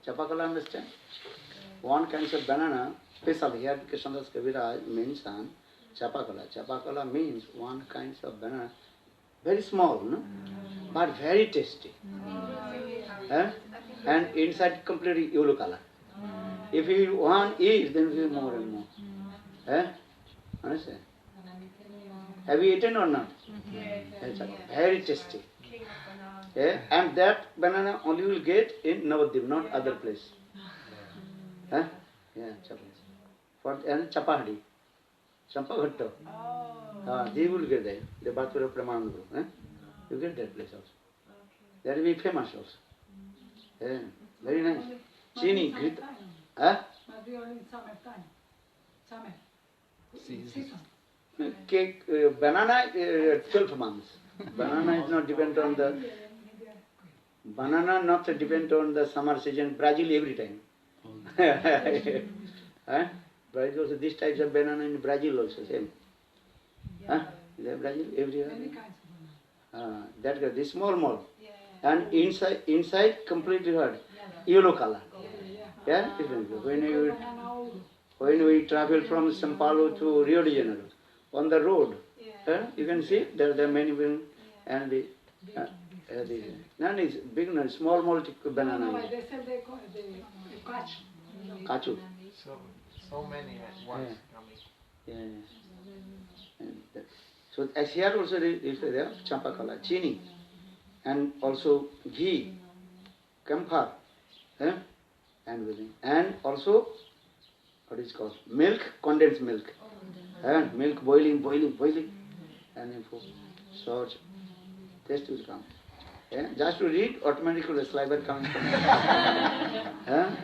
Chapakala, understand? One kind of banana, special here Krishnadas Kaviraj mentioned chapakala. Chapakala means one kind of banana, very small, no? But very tasty. And inside completely yellow color. If you want eat, then you more and more. Understand? Have you eaten or not? It's very tasty. And that banana only will get in Navadvip, not other place. Yeah, for Chapahadi, Champaghatto. They will get there. The Bhattara Pramananda. You get that place also. That will be famous also. Very nice. Chini, Grit. Cake, banana 12 months. Banana is not depend on the summer season. Brazil every time. Brazil also this types of banana in Brazil also same. Is that Brazil everywhere? That this small, and inside completely hard, yellow color. Yeah, when we travel from São Paulo to Rio de Janeiro, on the road, you can see there are many women and the none is big, no, small banana. Kachu. So many at once coming. So as here also there champakala, chini, and also ghee, camphor, and also what is called milk, condensed milk, milk boiling, and then so taste will come. Just to read, automatically the saliva comes from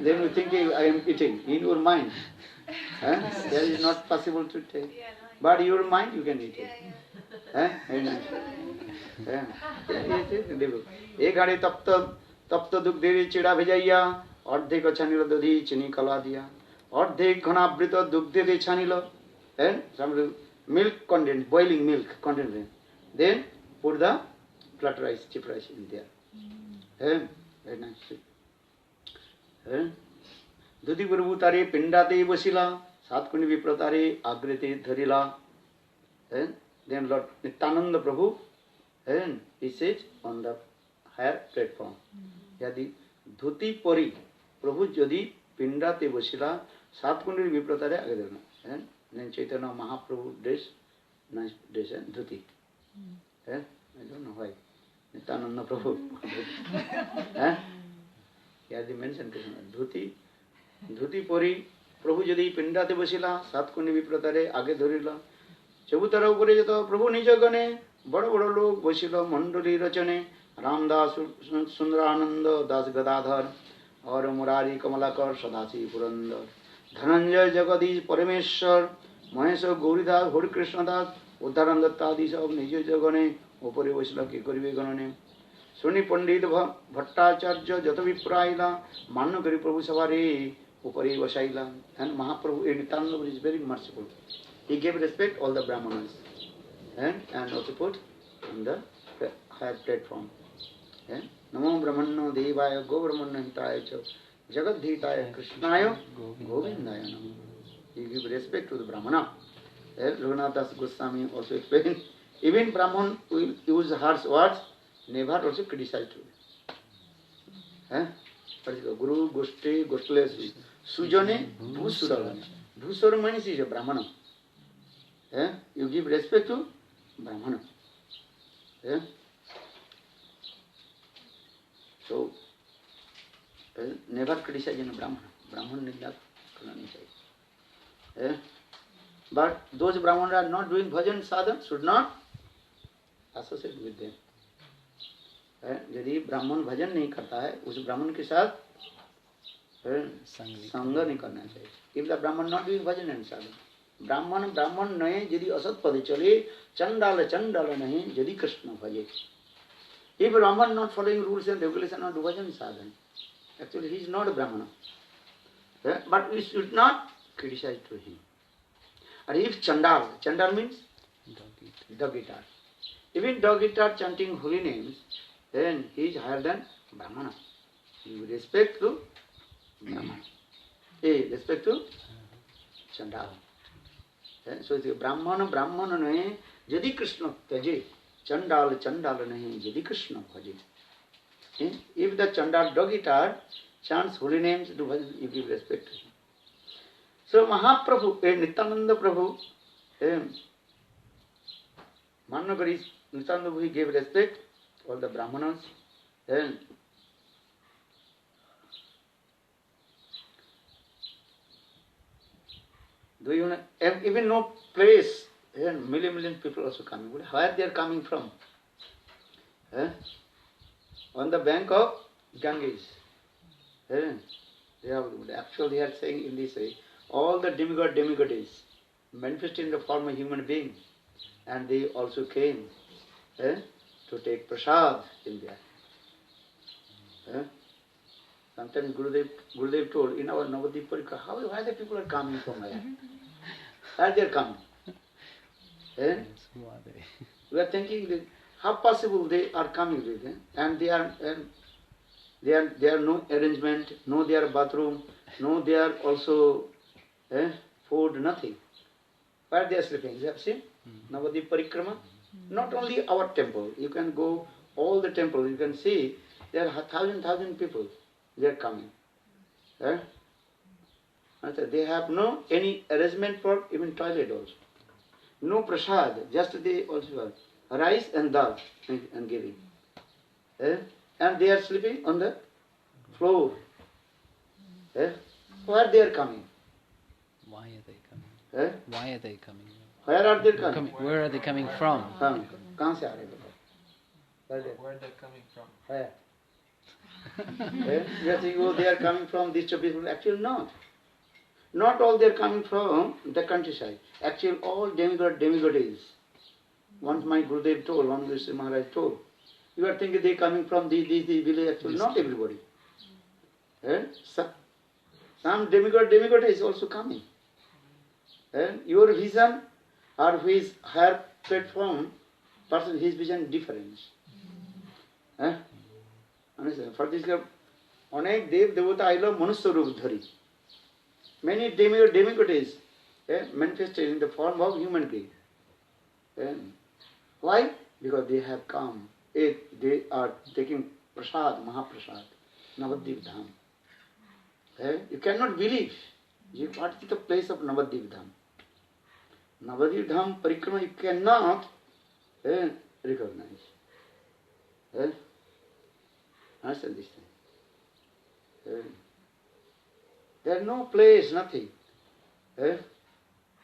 then you think I am eating in your mind. That is not possible to take. But your mind you can eat it. एक घड़ी तप्त दुग्धेरी चिड़ा भेजाइया अर्धेक छानिल दधी चीनी कला दिया अर्धेक घनावृत दुग्धेरी छानिल milk content, boiling milk content. Then put the flat rice, cheap rice in there. Very nice. Dudi Guru Tare Pindate Vasila, Satkuni Vipratare, Agrete Dharila. Then Lord Nityananda Prabhu, he sits on the higher platform. Yadi Dhuti Pori, Prabhu Jodi Pindate Vasila, Satkuni Vipratare, Agradana. Then Chaitanya Mahaprabhu dress, nice dress, Dhuti. I don't know why. Nityananda Prabhu. Yadi mentioned Dhuti. Dhuti Pori, Prabhu Jodi Pindate Vasila, Satkuni Vipratare, Age Dharila. चबूतरा उपरे जत प्रभु निज गणे बड़ बड़ लोग basil मंडली रचने रामदास सुंदरानंद दास गदाधर और मुरारी कमलाकर सदाशिव पुरंदर धनंजय जगदीश परमेश्वर महेश गौरीदास हरिकृष्णदास उद्धारण दत्तादि सब निज गणे उपरे बसिल के करिवे गणने सुनि पंडित भट्टाचार्य जत विप्राइला मान्य करी प्रभु सवारे उपरे बसाइला and Mahaprabhu Nityananda is very merciful. He gave respect all the Brahmanas and also put on the higher platform. Namo Brahmanno Devaya Go Brahmanno Hitaya Cha Jagadhitaya Krishnaya Govindaya Namo. He gave respect to the Brahmana. Raghunath Das Goswami also explained, even Brahman will use harsh words, never also criticize to Guru Goshte Gostlesi Sujane Bhusura. Bhusura means is a Brahmana. You give respect to Brahmana. So, never criticize in a Brahmana. Brahman need not criticize. But those Brahmanas are not doing bhajan sadhana, should not associate with them. यदि ब्राह्मण भजन नहीं करता है उस ब्राह्मण के साथ संग नहीं करना चाहिए. If the Brahman not doing bhajan and sadhana, ब्राह्मण नहीं यदि असत पदे चले चंडाल नहीं यदि कृष्ण भजे. If Brahman not following rules and regulations not bhajan sadhana, actually he is not a Brahmana. But we should not criticize to him. And if Chandal means dog eater. Even dog eater chanting holy names, then he is higher than Brahmana. You respect to Brahmana. Respect to Chandal. So Brahman नहीं यदि कृष्ण त्यजे चंडाल नहीं यदि कृष्ण भजे. If the Chandal dog guitar chants holy names, do bhajan, you give respect to him. So Mahaprabhu, Nityananda Prabhu, Managari, Nityananda Prabhu, he gave respect all the Brahmanas. Do you know, even no place, million people also coming. Where they are coming from? On the bank of Ganges. Actually they are saying in this way, all the demigods manifested in the form of human beings, and they also came to take prasad in there. Sometimes Gurudev told in our Navadvip Parikrama, why the people are coming from there? Why they are coming? We are thinking that how possible they are coming with them, and they are no arrangement, no their bathroom, no they are also food, nothing. Where they are sleeping? You have seen Navadvip Parikrama? Not only our temple, you can go all the temples, you can see there are thousand people. They are coming. They have no any arrangement for even toilet also. No prasad, just they also have rice and dal and giving. And they are sleeping on the floor. Where they are coming? Why are they coming? Why are they coming? Where are they coming? Where are they coming from? कहाँ से आ रहे हैं? Where they're coming from? Where? You are saying, oh, they are coming from these two people. Actually, not. Not all they are coming from the countryside. Actually, all demigods. Once my Gurudev told, one Sri Maharaj told, you are thinking they are coming from these villages. Actually, not everybody. Some demigod is also coming. Your vision or his higher platform person, his vision different. For this, अनेक देव देवता आइलो मनुष्य रूप धरी. Many demigods manifested in the form of human being. Why? Because they have come. They are taking prasad, Mahaprasad, Navadvip Dham. You cannot believe. What is the place of Navadvip Dham? Navadvip Dham Parikrama you cannot recognize. Understand this thing. There is no place, nothing.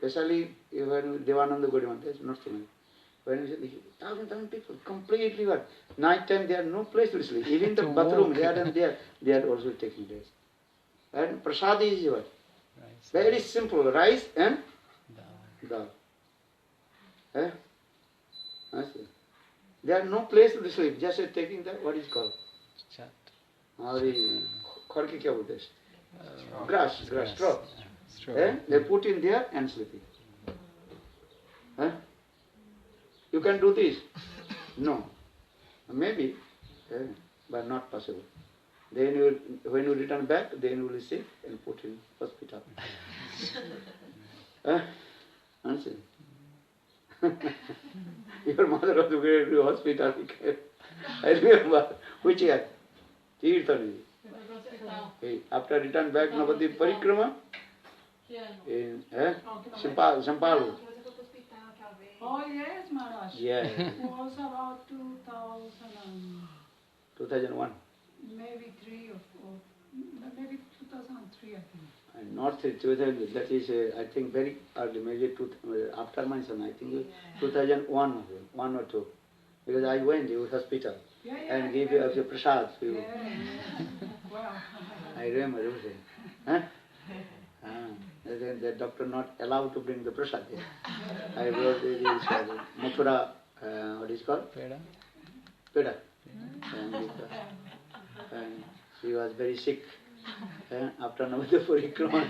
Especially when Devananda Gaudiya, there is nothing. When you see thousand people, completely what? Night time there is no place to sleep. Even the bathroom, they are also taking place. And prasad is what? Rice. Very simple, rice and dal. There is no place to sleep, just taking that, what is called? Chat. Kharki kya bolte hain? Grass, straw. They put in there and sleeping. You can do this? No. Maybe, but not possible. Then when you return back, then you will sick and put in hospital. Answer. Your mother was going to hospital. I remember which year? Tirthani. After return back Navadvip Parikrama in Sampalu. Oh yes, Maharaj. Yeah. It was about 2001. Maybe 3 or 4. Maybe 2003, I think. And not 2000. That is, I think, very early. Maybe after my son. I think 2001, 1 or 2. Because I went to hospital and gave you a prasad. Wow. I remember everything. Huh? The doctor not allowed to bring the prasad here. I brought this Mathura, what is it called? Peda. And she was very sick after Navadvip Parikrama.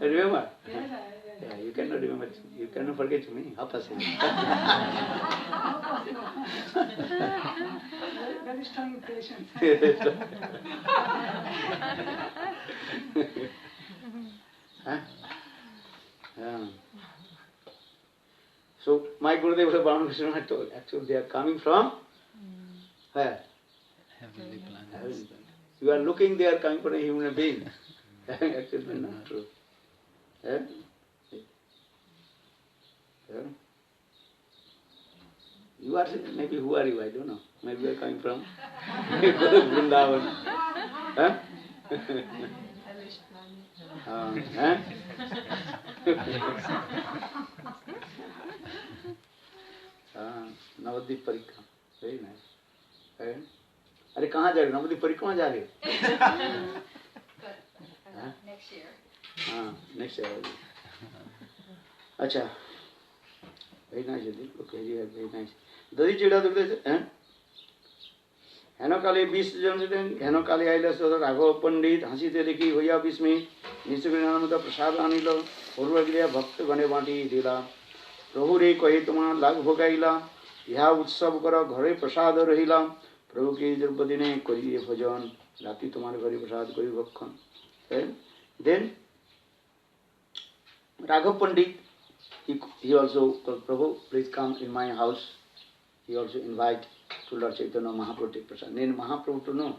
Remember? Yeah, you cannot remember. You cannot forget me. How possible? Very strong patient. So my Gurudev Bhagavan Krishna told, actually they are coming from Where? Heavenly planets. Heavenly planet. You are looking they are coming from a human being. Actually not true. Eh? Yeah. You are maybe who are you? I don't know. Maybe you are coming from Vrindavan. Huh? Huh? Nabadwip परिक्रमा very nice. अरे कहाँ जा रहे? नवद्वीप परिक्रमा जा रहे? Next year. हाँ next year. अच्छा very nice. Very nice. दधी चिड़ा दुखते हैं. हेनो काले 20 जन हेनो काले आइले सो राघव पंडित हंसीते देखी होया विस्मित निश्चय प्रसाद आनिल पूर्वगिरिया भक्त गणे बाटी दिला प्रभु रे कहे तुम्हारा लाग भोगाइला यह उत्सव कर घरे प्रसाद रहिला प्रभु के द्रौपदी करिए भोजन राति तुम्हारे घरे प्रसाद करी भक्षण. Then Raghav Pandit he also told Prabhu, please come in my house. He also invite to Lord Chaitanya Mahaprabhu take prasad. Then Mahaprabhu to know,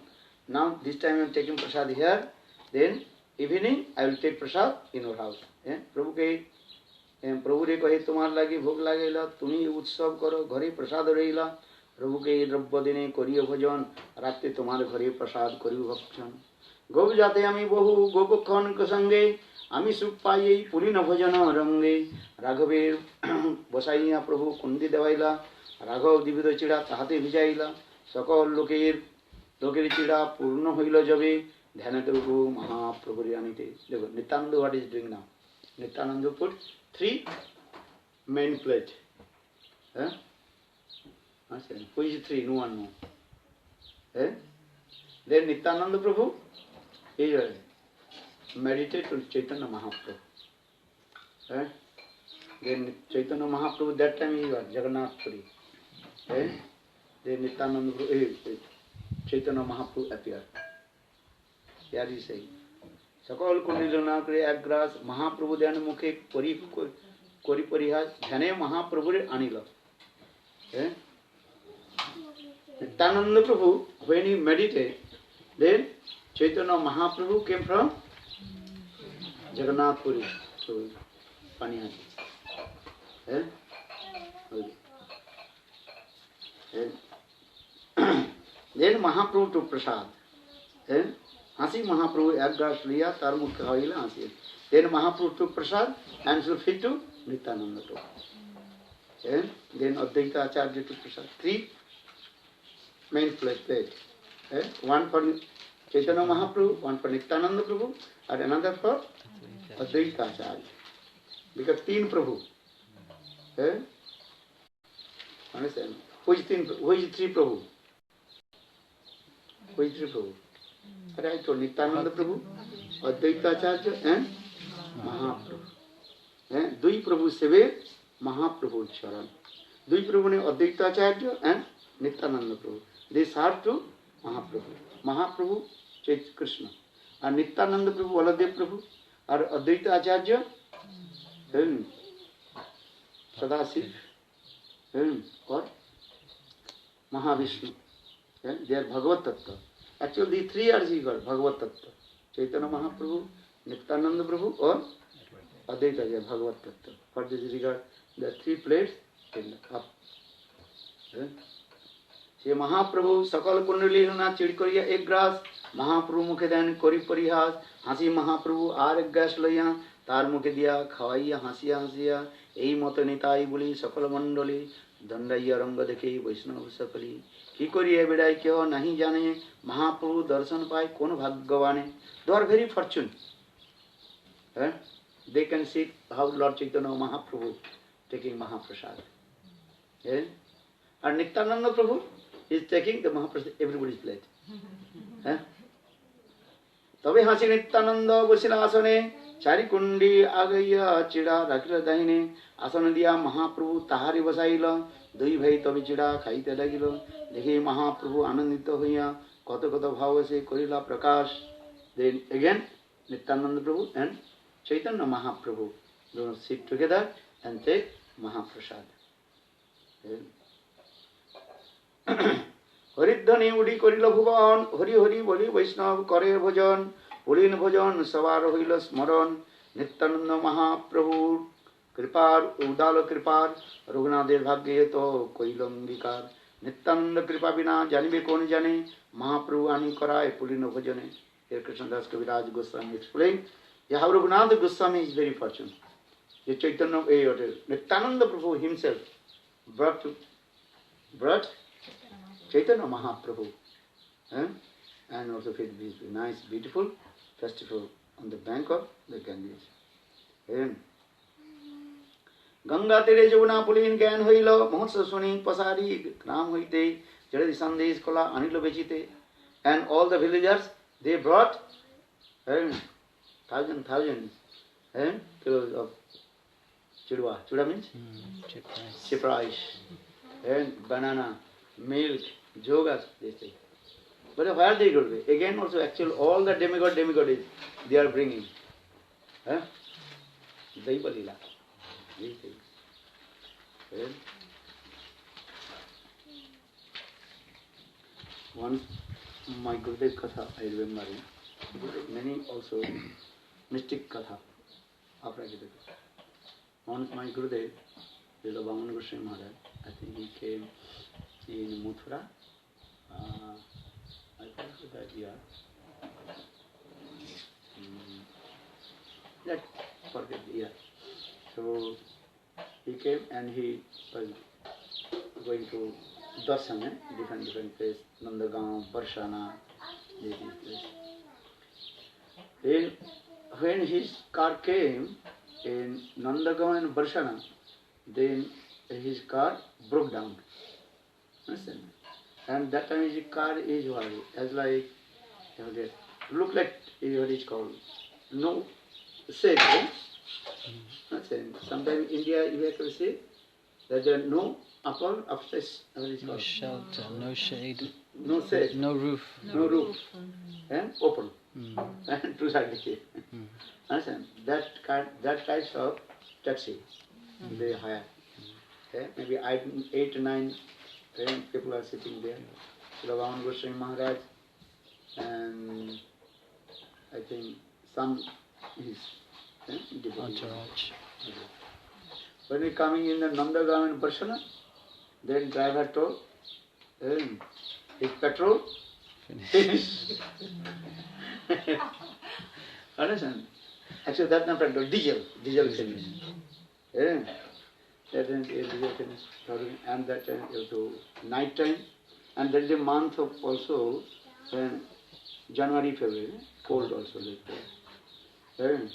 now this time I am taking prasad here, then evening I will take prasad in your house. Prabhu रे कहे तुम्हार लागी भोग लागेला तुम्ही उत्सव करो घरे प्रसाद रहिला प्रभु के द्रव्य दिने करिए भोजन रात्रि तुम्हारे घरे प्रसाद करियो भक्षण. गोप जाते आमी बहु गोपक्षण के संगे आमी सुख पाइए पुरी न भोजन रंगे राघवेर बसाइया प्रभु कुंडी देवाइला राघव दिविद चिड़ा ताहाते भिजाइला सकल लोकेर चिड़ा पूर्ण हईल जबे ध्यान प्रभु महाप्रभु आनीते. देखो Nityanand what is doing now. Nityanand put 3 main plate. Who is 3? No one knows. Then Nityananda Prabhu is meditate on Chaitanya Mahaprabhu. Then Chaitanya Mahaprabhu that time he was Jagannath Puri. Then Nityananda Prabhu, Chaitanya Mahaprabhu appeared. Here he saying, सकल कुंडलीना करे एक grass महाप्रभु ध्यान मुखे कोरी परिहास ध्याने महाप्रभु रे आनिल. Nityananda Prabhu when he meditated, then Chaitanya Mahaprabhu came from Jagannath Puri. So Panihati. Then Mahaprabhu took prasad. Hasi Mahaprabhu एक ग्रास लिया तार मुख खाइला हंसी. Then Mahaprabhu took prasad and should feed to Nityananda Prabhu. Then Advaita Acharya took prasad. 3 main plate. One for Chaitanya Mahaprabhu, one for Nityananda Prabhu, and another for Advaita Acharya. Because 3 Prabhu. Understand? Who is 3 Prabhu? Who is 3 Prabhu? I told Nityananda Prabhu, Advaita Acharya and Mahaprabhu. Dui Prabhu Seve, Mahaprabhu Charan. Dui Prabhu ne Advaita Acharya and Nityananda Prabhu. They serve to Mahaprabhu. Mahaprabhu Chaitanya Krishna. And Nityananda Prabhu, Baladev Prabhu. And Advaita Acharya, Sadasiv, or Mahavishnu. They are Bhagavad Tattva. Actually, the 3 are equal, Bhagavad Tattva. Chaitanya Mahaprabhu, Nityananda Prabhu, or Advaita Acharya, Bhagavad Tattva. For this regard, the 3 plates in the cup. ये महाप्रभु सकल कुंडली ना चिड़ करिया एक grass महाप्रभु मुखे then करी परिहास हासी महाप्रभु आर एक ग्रास लइया तार मुखे दिया खवाइया हासिया हासिया यही मत निताई बोली सकल मंडली दंडाइया रंग देखे वैष्णव सकली की करिए बेड़ाई क्यों नहीं जाने महाप्रभु दर्शन पाए कौन भाग्यवाने. They are very fortune. They can see how Lord Chaitanya Mahaprabhu taking Mahaprasad. And Nityananda Prabhu is taking the Mahaprasad, everybody's plate. तबे हासी नित्यानंद बसिला आसने चारि कुंडी आगैया चिड़ा रखिल दाहिने आसन दिया महाप्रभु ताहारी बसाइल दुई भाई तबे चिड़ा खाइते लगिल देखी महाप्रभु आनंदित होइया कत कत भाव से करिला प्रकाश. Then again Nityananda Prabhu and Chaitanya Mahaprabhu don't sit together and take Mahaprasad. হরিধ্বনি উডি করিল ভুবন, হরি হরি বলি বৈষ্ণব করে ভোজন, বলিন ভোজন সবার হইল স্মরণ, নিত্যানন্দ মহাপ্রভুর কৃপার উদাল কৃপার, রঘুনাথের ভাগ্যে তো কইল অঙ্গীকার। নিত্যানন্দ কৃপা বিনা জানিবে কোন জানে, মহাপ্রভু আনি করায় পুলিন ভোজনে। Here Krishnadas Kaviraj Goswami explained how Raghunath Goswami is very fortunate. The Chaitanya, Nityananda Prabhu himself brought Chaitanya Mahaprabhu, and also fed this nice, beautiful festival on the bank of the Ganges. Ganga তীরে যমুনা পুলিন জ্ঞান হইল, মহোৎসব শুনি পসারি গ্রাম হইতে, জড়ি সন্দেশ কলা আনিল বেচিতে। And all the villagers, they brought thousand kilos of chudwa. Chudwa means? Chip rice. And banana, milk, jogas, they say. But where they go? Again also actually all the demigods they are bringing. Daiva Lila. These things. Once my Gurudev Katha, I remember many also mystic Katha. Once my Gurudev, the Vaman Goswami Maharaj, I think he came in Mathura. I forgot that year. Let's forget the year. So he came and he was going to darshan, different place, Nandagaon, Parshana, this place. Then when his car came in Nandagaon and Parshana, then his car broke down. Understand? And that time his car is as like, look like what is called, no safe. Sometimes in India you have to see that there are no upstairs, No shelter, no shade, no safe, no roof. no roof, and open, and two sides. Understand? That types of taxi they hire. Maybe 8 to 9 people are sitting there. Vaman Goswami Maharaj, and I think some his Entourage. when we coming in the Nandagaon and Parshana, then driver told his petrol finished. Understand? Actually that's not petrol, diesel finished. That is diesel finished. And that time also night time, and that is the month of also January, February, cold also like that.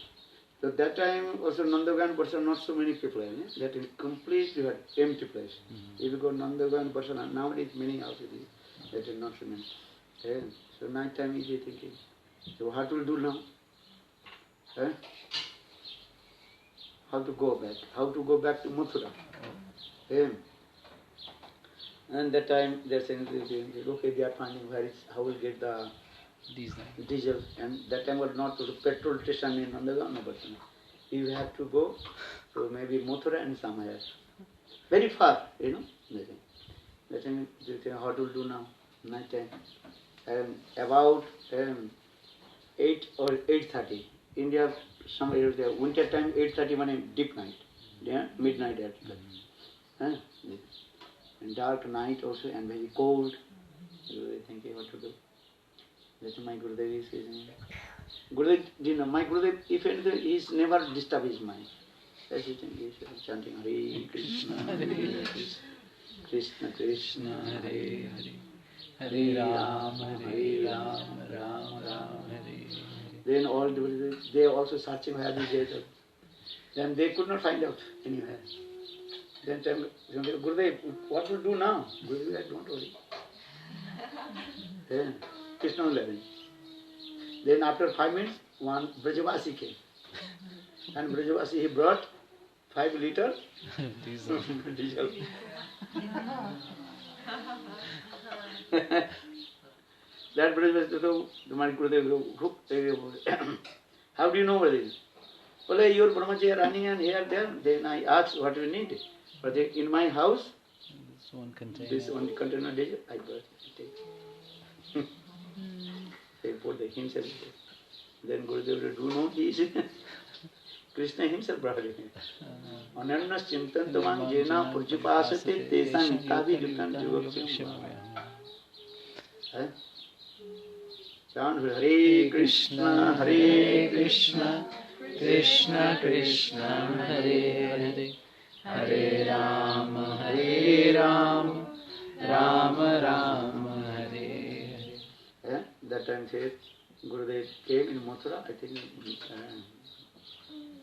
So that time also Nandagaon Parshana not so many people, that is completely empty place. If you go Nandagaon Parshana, nowadays many houses that is not so many. So night time is thinking, so what will do now? How to go back to Mathura. And that time they're saying, okay, they are finding how will get the diesel, and that time was not to the petrol station in Nandagaon, no Parshana. You have to go to maybe Mathura and somewhere. Very far, That time they think, how to do now, night time. And about 8 or 8:30. India, some areas there, winter time 8:30 means deep night. Midnight actually. And dark night also, and very cold. You are thinking what to do. That's my Gurudev is saying. My Gurudev, if anything, he never disturb his mind. That's it, he is chanting Hare Krishna, Krishna Krishna, Hare Hare, Hare Rama, Rama Rama, Hare Hare. Then all they also searching where he is. Then they could not find out anywhere. Then tell Gurudev, what will do now? Gurudev said, don't worry. Then Krishna will arrange. Then after 5 minutes, one Brajavasi came. And Brajavasi, he brought 5 liters diesel. That Brajavasi told my Gurudev, how do you know what it is? Well, your brahmacharya running and here, there. Then I asked what you need. But in my house, This one container. This one container desert, I brought it. They put the himself. Then Gurudev said, do you know he is Krishna himself brought it. Anannas chintantavan jena purjapasate tesam tavi yukan jugaksham. Chant Hare Krishna, Hare Krishna, Krishna Krishna Hare Hare, Hare Rama, Hare Rama, Rama Rama, Hare Hare. That time said, Gurudev came in Mathura, I think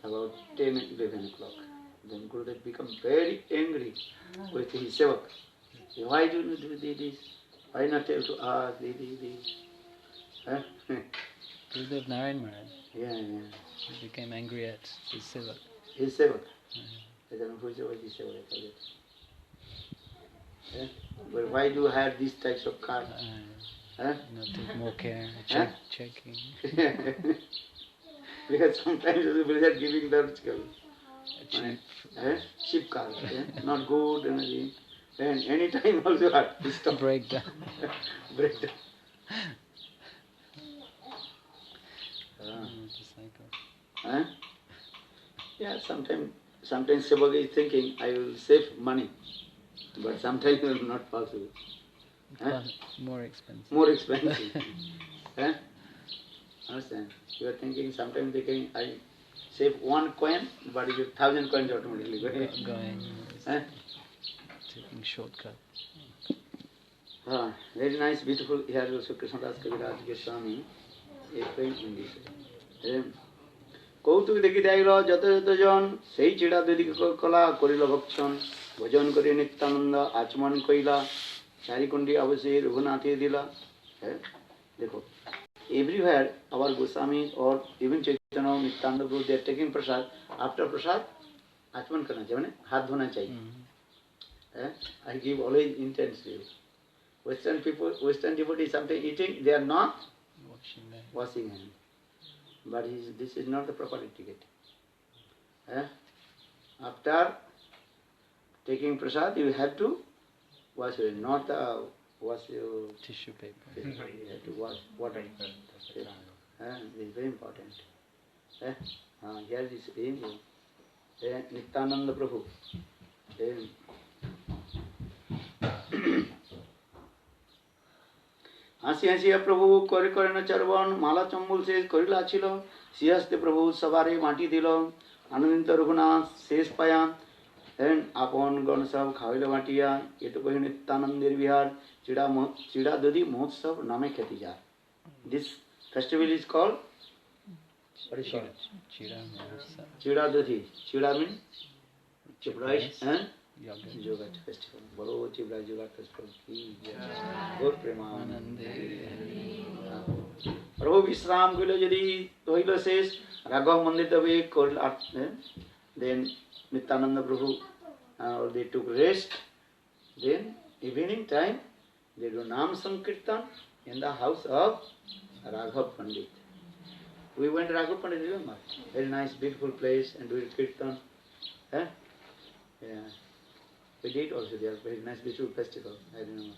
about 10, 11 o'clock. Then Gurudev became very angry with his sevak. Why do you do this? Why not tell to us this? Gurudev Narayan Maharaj. Yeah. He became angry at his sevak. His sevak. I don't know who was his sevak, I forget. But why do you have these types of cars? Take more care, checking. Because sometimes they are giving the cheap cars, not good and everything. And any time also hard to stop. Breakdown. Breakdown. Yeah, sometimes Sevaka is thinking, I will save money, but sometimes it will not possible. More expensive. More expensive. Understand? You are thinking, sometimes thinking, I save 1 coin, but you 1,000 coins automatically going. Taking shortcut. Very nice, beautiful. Here also Krishnadas Kaviraj Goswami explained in this. কৌতুক দেখি দেখল যত যতজন সেই চিড়া দুদিকে কলা করিল ভক্ষণ ভোজন করে নিত্যানন্দ আচমন কইলা চারিকুণ্ডী অবশ্যই রঘুনাথে দিলা দেখো everywhere our Goswamis or even Chaitanya Nityananda Prabhu, they are taking prasad. After prasad आचमन करना चाहिए माने हाथ धोना चाहिए. I give always intensely. Western people, Western devotees sometimes eating, they are not washing hands. But this is not the proper etiquette. After taking prasad, you have to wash your, not wash your tissue paper. You have to wash water. This is very important. Here is angel, Nityananda Prabhu. হাসি হাসিয়া প্রভু করে করে না চরবন মালা চম্বল শেষ করিলা ছিল সিংহস্তে প্রভু সবারে মাটি দিল আনন্দিত রঘুনাথ শেষ পায়া আপন গণ সব খাওয়াইল মাটিয়া এটুকু নিত্যানন্দের বিহার চিড়া দধি মহোৎসব নামে খ্যাতি যা this festival is called chira dahi chira mean rice and Yogurt festival. Bolo Chibra Yogurt festival ki Gaur Premanande. Prabhu Vishram Gilo Jadi Tohilo says Raghav Mandir Tabe Koril Art. Then Nityananda Prabhu they took rest. Then evening time they do Nam Sankirtan in the house of Raghav Pandit. We went to Raghav Pandit, remember? Very nice, beautiful place and do Kirtan. Yeah. We did also there, very nice beautiful festival, I don't know.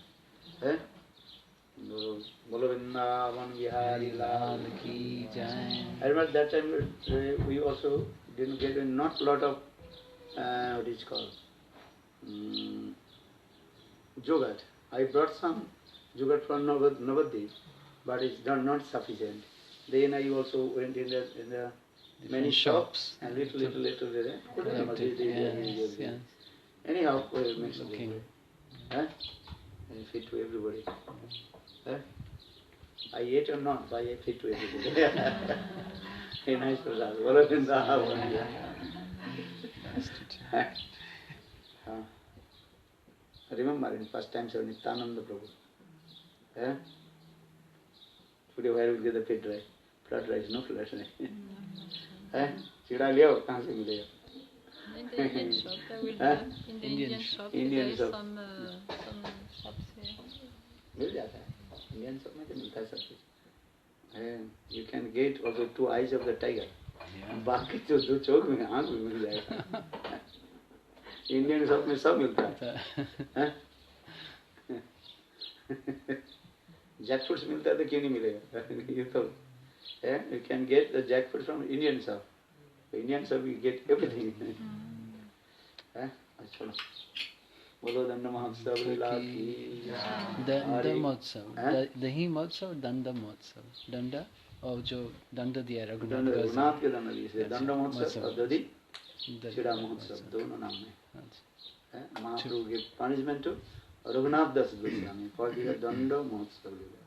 Bolo Vrindavan Vihari Lal Ki Jai. I remember that time we also didn't get not a lot of, what is it called, Jogat. I brought some Jogat from Navadvip, but it's not sufficient. Then I also went in the many shops and little there. Anyhow, we'll make something. And fit to everybody. I ate or not, but I fit to everybody. Hey, nice prasad. Remember in first time Sir Nityananda Prabhu. Today where will get the fit rice? Flood rice, no flood rice. Chida liao, kahan se milega? In the Indian shop, there will be. In the Indian shop, there is some shops here. मिल जाता है Indian shop में तो मिलता है सब कुछ. You can get also 2 eyes of the tiger. बाकी तो 2 चौक में आँख भी मिल जाएगा. इंडियन शॉप में सब मिलता है. जैकफ्रूट्स मिलता है तो क्यों नहीं मिलेगा? ये तो you can get the jackfruit from Indian shop. Indian shop you get everything. अच्छा बोलो दंड महोत्सव लीला की। दंड महोत्सव, दही महोत्सव, दंड महोत्सव। दंड और जो दंड दिया रघुनाथ के दंड दिए, दंड महोत्सव और दधि छिड़ा महोत्सव दोनों नाम में। महाप्रभु के punishment to Raghunath Das Goswami for the Danda Mahotsav लीला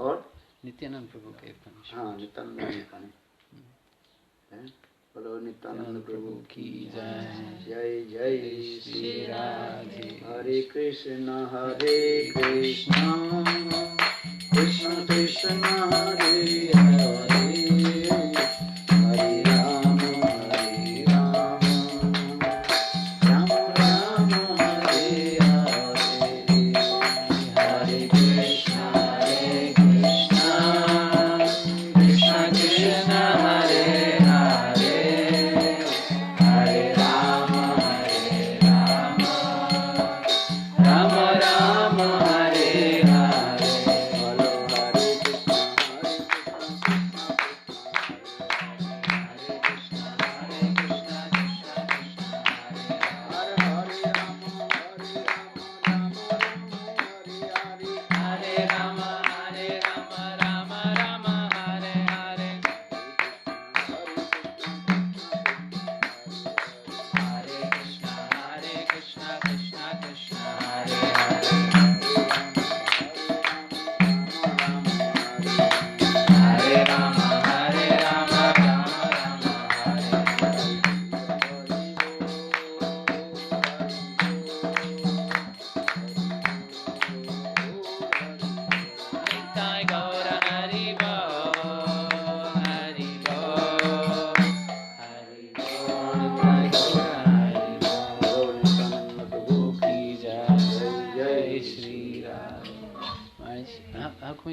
और नित्यानंद प्रभु के पनिशमेंट। हाँ, नित्यानंद पानी। बोलो नित्यानंद प्रभु की जय। जय जय श्री राधे। हरे कृष्ण कृष्ण कृष्ण हरे हरे, हरे राम राम राम हरे हरे, हरे कृष्ण कृष्ण कृष्ण हरे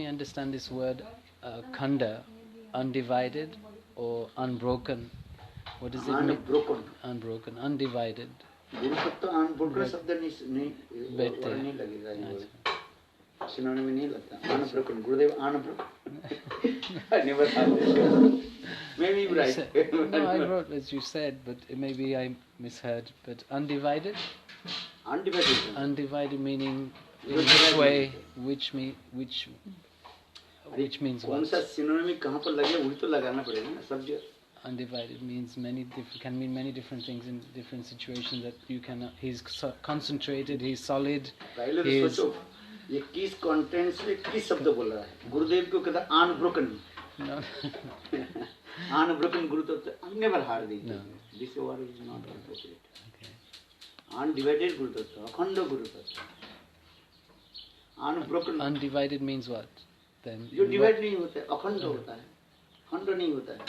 Understand this word khanda, undivided or unbroken. What does it mean? Unbroken. Unbroken, undivided. गुरुपत्त अनब्रोकन शब्द नहीं लगेगा ये, सिनोनिम में नहीं लगता। Unbroken, Gurudev unbroken. I never heard this. Maybe you right. No, I wrote as you said, but maybe I misheard. But undivided. Undivided. Undivided meaning in which way, which means what? कौन सा synonym कहाँ पर लगे वही तो लगाना पड़ेगा ना शब्द। Undivided means can mean many different things in different situations that you cannot. He's concentrated. He's solid. पहले तो सोचो ये किस कंटेंट से किस शब्द बोल रहा है। गुरुदेव को कहता unbroken. Unbroken Guru Tattva, I've never heard this. No. This word is not appropriate. Okay. Undivided Guru Tattva, Akhanda Guru Tattva. Unbroken. Undivided means what? Then जो divide नहीं होता है, अखंड होता है, खंड नहीं होता है.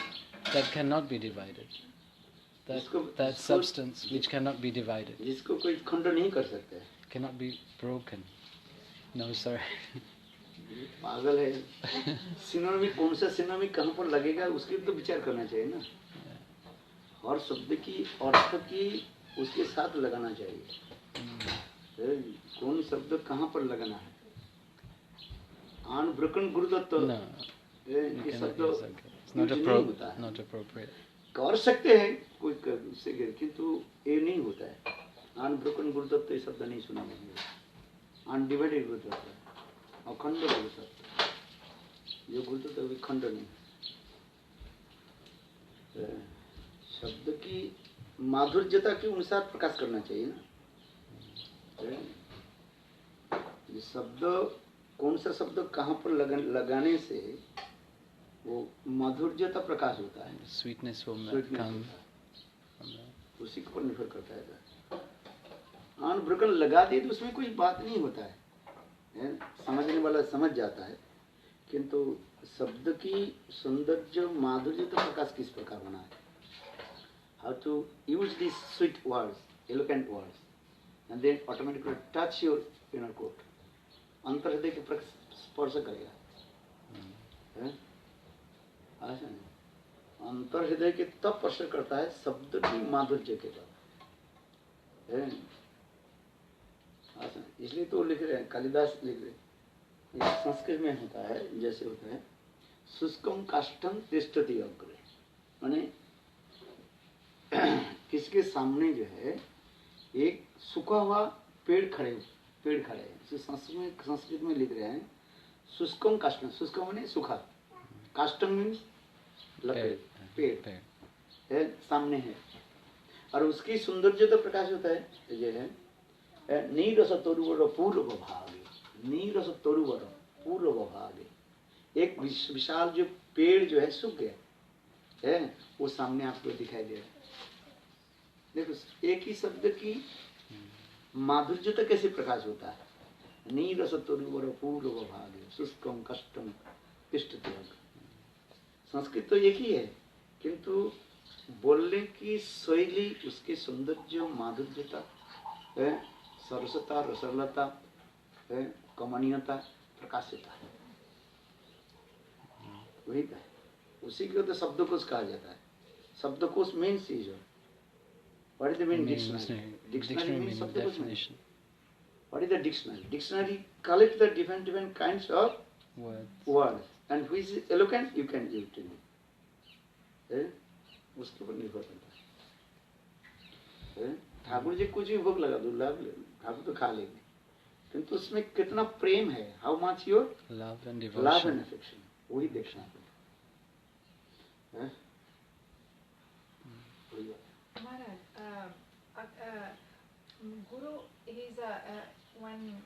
That cannot be divided. That substance which cannot be divided. जिसको कोई खंड नहीं कर सकता है. Cannot be broken. No, sorry. पागल है। सिनोनिमी कौन सा सिनोनिमी कहाँ पर लगेगा उसके तो विचार करना चाहिए ना। हर शब्द की अर्थ की उसके साथ लगाना चाहिए। कौन शब्द कहाँ पर लगाना है? अनब्रोकन गुरुदत्त ये शब्द not appropriate. कर सकते हैं कोई उससे किंतु ये नहीं होता है। अनब्रोकन गुरुदत्त ये शब्द नहीं सुना मैंने। अनडिवाइडेड गुरुदत्त अखंड गुरुदत्त जो गुरुदत्त अभी खंड नहीं। शब्द की माधुर्यता के अनुसार प्रकाश करना चाहिए ना। ये शब्द कौन सा शब्द कहाँ पर लगाने से वो माधुर्यता प्रकाश होता है। Sweetness will come. उसी पर निर्भर करता है। अनब्रोकन लगा दिए तो उसमें कोई बात नहीं होता है। समझने वाला समझ जाता है किंतु शब्द की सौंदर्य माधुर्य तो प्रकाश किस प्रकार होना है। How to use these sweet words, eloquent words, and then automatically touch your inner court. अंतर हृदय के स्पर्श करेगा। अंतर हृदय के तब स्पर्श करता है शब्द की माधुर्य के तब। इसलिए तो लिख रहे हैं, कालिदास लिख रहे संस्कृत में होता है, जैसे होता है शुष्कम काष्ठम तिष्ठति अग्रे, माने किसके सामने जो है एक सूखा हुआ पेड़ खड़े हैं। संस्कृत में लिख रहे हैं शुष्कम काष्ठम, शुष्कम माने सूखा, काष्ठम मीन्स लकड़ी, पेड़ है सामने है, और उसकी सौंदर्य तो प्रकाश होता है ये है नीरस तरुवर पूर्व भागे, नीरस तरुवर पूर्व भागे, एक विशाल जो पेड़ जो है सूख गया है वो सामने आपको दिखाई दे रहा है। देखो एक ही शब्द की माधुर्यता कैसे प्रकाश होता है, नीरस तरुवर पूर्व भागे शुष्कम कष्टम तिष्ठति। संस्कृत तो एक ही है, किंतु बोलने की शैली, उसकी सौंदर्य, माधुर्यता, सरसता, रसलता, कमनीयता, प्रकाशिता, वही है। उसी को तो शब्दकोश कहा जाता है। शब्दकोश मीन्स चीज है। What is the mean dictionary? Dictionary means शब्दकोश। What is the dictionary? Dictionary collects the different kinds of words and which is eloquent you can use to me. उसके ऊपर निर्भर करता है। ठाकुर जी कुछ भी भोग लगा दो, ठाकुर तो खा लेंगे, किंतु उसमें कितना प्रेम है, how much your love and affection, वही देखना है। Guru is one.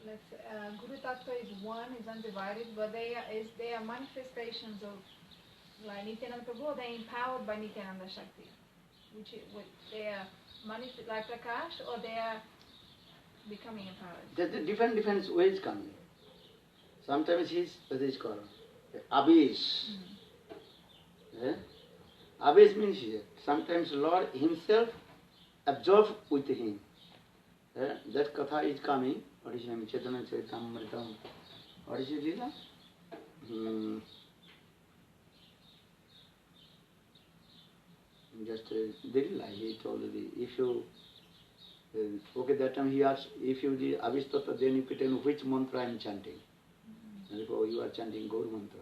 Guru Tattva is one, is undivided, but they are manifestations of like Nityananda Prabhu. They are empowered by Nityananda Shakti, they are like Prakash, or they are becoming empowered. There's a different ways coming. Sometimes he's what is called Abhish. Abhish means sometimes Lord Himself absorbed with Him. That katha is coming. What is name? Chaitanya Charitamrita. What is it, Lila? Just Dilla, he told me, if you okay, that time he asked, if you did Abhish Tattva, then you could tell me which mantra I am chanting. And if you are chanting Gaur mantra.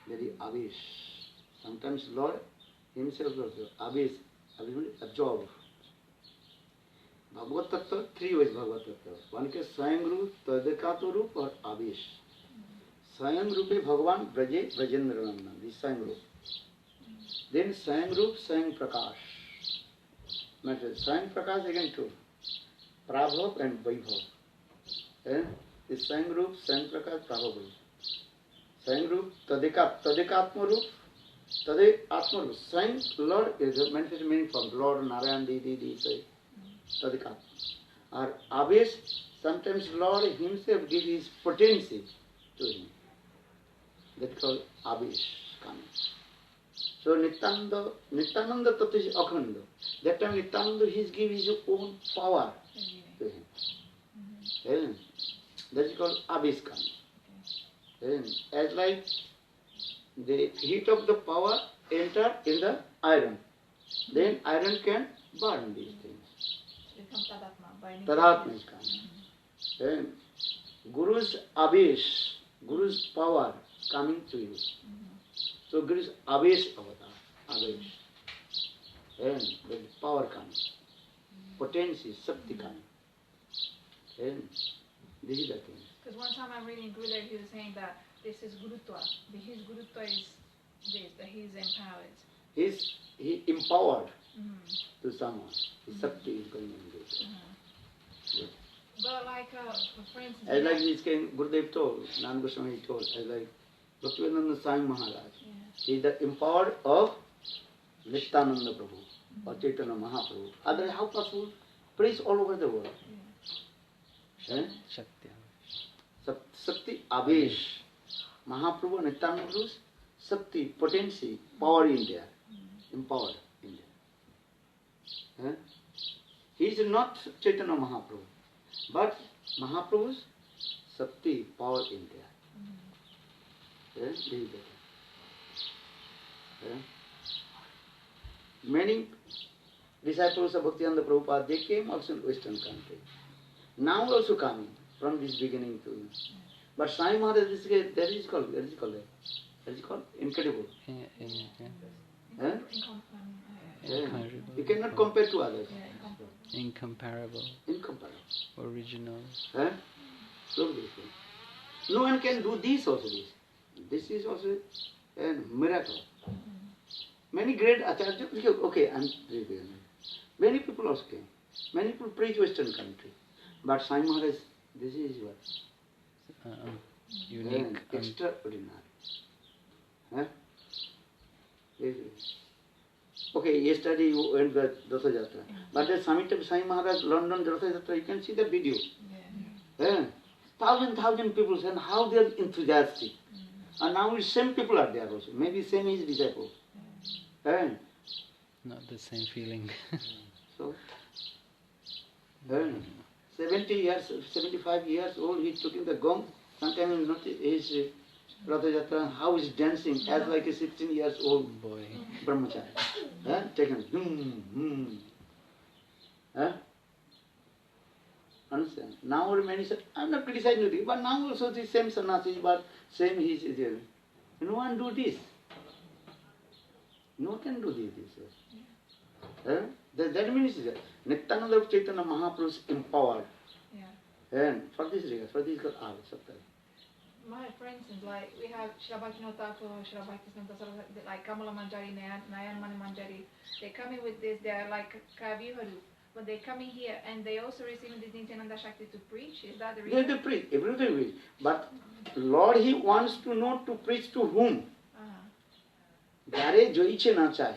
That is Abhish. Sometimes Lord Himself also Abhish means absorb. Bhagavad Tattva, three ways Bhagavad Tattva. One is Swayam Roop, Tadekato Roop, or Abhish. Swayam Roop Bhagavan Braje Brajendra Nanda, this Swayam Roop. Then Swayam Roop, Swayam Prakash. Matter Swayam Prakash again two. Prabhav and Vaibhav. This Swayam Roop, Swayam Prakash, Prabhav Vaibhav. Swayam Roop, Tadekatma Roop, Tadekatma Roop. Swayam Lord is a manifest meaning from Lord Narayan Didi say Tadekatma. Or Abhish, sometimes Lord Himself gives His potency to Him. That is called Abhish coming. So Nityananda Tattva is Akhanda. That time Nityananda He gives His own power to Him. That is called Abhish coming. As like the heat of the power enter in the iron, then iron can burn these things. Tadatma is coming. Guru's Abhish, Guru's power coming to you. So Guru's Abhish avatar, Abhish. And the power coming, potency, Shakti coming. And this is the thing. Because one time I'm reading Gurudev, he was saying that this is Gurutva. His Gurutva is this, that he is empowered. He empowered to someone. His Shakti is going on this. Yes. But like, for instance... As like this came, Gurudev told, Nand Goswami told, as like Bhaktivedanta Swami Maharaj. Yeah. He is the empowered of Nityananda Prabhu or Chaitanya Mahaprabhu. Otherwise, how possible? Praise all over the world. Shakti. Shakti, Abhish. Mahaprabhu, Nityananda Prabhu, Shakti, potency, power in there. Empowered in there. He is not Chaitanya Mahaprabhu, but Mahaprabhu's Shakti, power in there. Many disciples of Bhaktivedanta Prabhupada, they came also in Western country. Now also coming. from this beginning to. But Sai Maharaj, that is called incredible. Huh? You cannot compare to others. Incomparable. Incomparable. Original. Huh? So no one can do this also. This is also a miracle. Many great acharyas, okay, many people also came. Many people preach Western country. But Sai Maharaj, this is what? Unique. Extraordinary. Huh? Okay, yesterday you went to Ratha Jatra. But the summit of Sai Maharaj, London Ratha Jatra, you can see the video. Yeah. Thousand people, and how they are enthusiastic. And now same people are there also. Maybe same his disciple. Not the same feeling. So, 70 years, 75 years old, he's taking the gong. Sometimes his Ratha Jatra, how he's dancing as like a 16 years old boy. Brahmachari. Taken. Understand? Now many said, I'm not criticizing anything, but now also the same sannyasi, but same he is there. No one do this. No one can do this. That means Nityananda of Chaitanya Mahaprabhu is empowered. And for this reason, for this called Saptari. For instance, like we have Srila Bhaktivinoda Thakur, Srila Bhaktisanta Saraswati, like Kamala Manjari, Nayanmani Manjari. They come in with this, they are like Kaviharu. But they come in here and they also receive this Nityananda Shakti to preach. Is that the reason? They preach, everything preach. But Lord, He wants to know to preach to whom? Jare joiche na chai.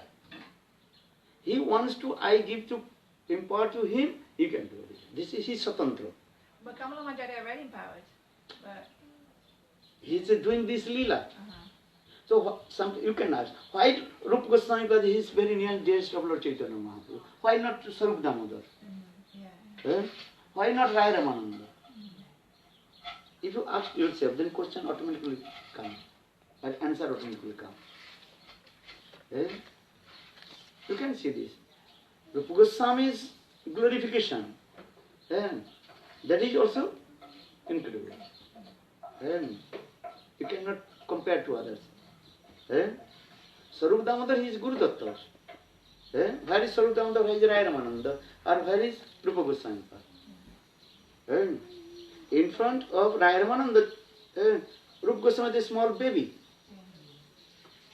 He wants to, I give to, impart to Him, He can do it. This is His Satantra. But Kamala Manjari are very empowered. But He is doing this Leela. So you can ask, why Rupa Goswami, because he is very near dearest of Lord Chaitanya Mahaprabhu? Why not Sarup Damodar? Why not Raya Ramananda? If you ask yourself, then question automatically comes. And answer automatically comes. You can see this. Rupa Goswami's glorification. That is also incredible. You cannot compare to others. Sarup Damodar, he is Guru Datta. Where is Sarup Damodar, where is Raya Ramananda, or where is Rupa Goswami? In front of Raya Ramananda, Rupa Goswami is a small baby.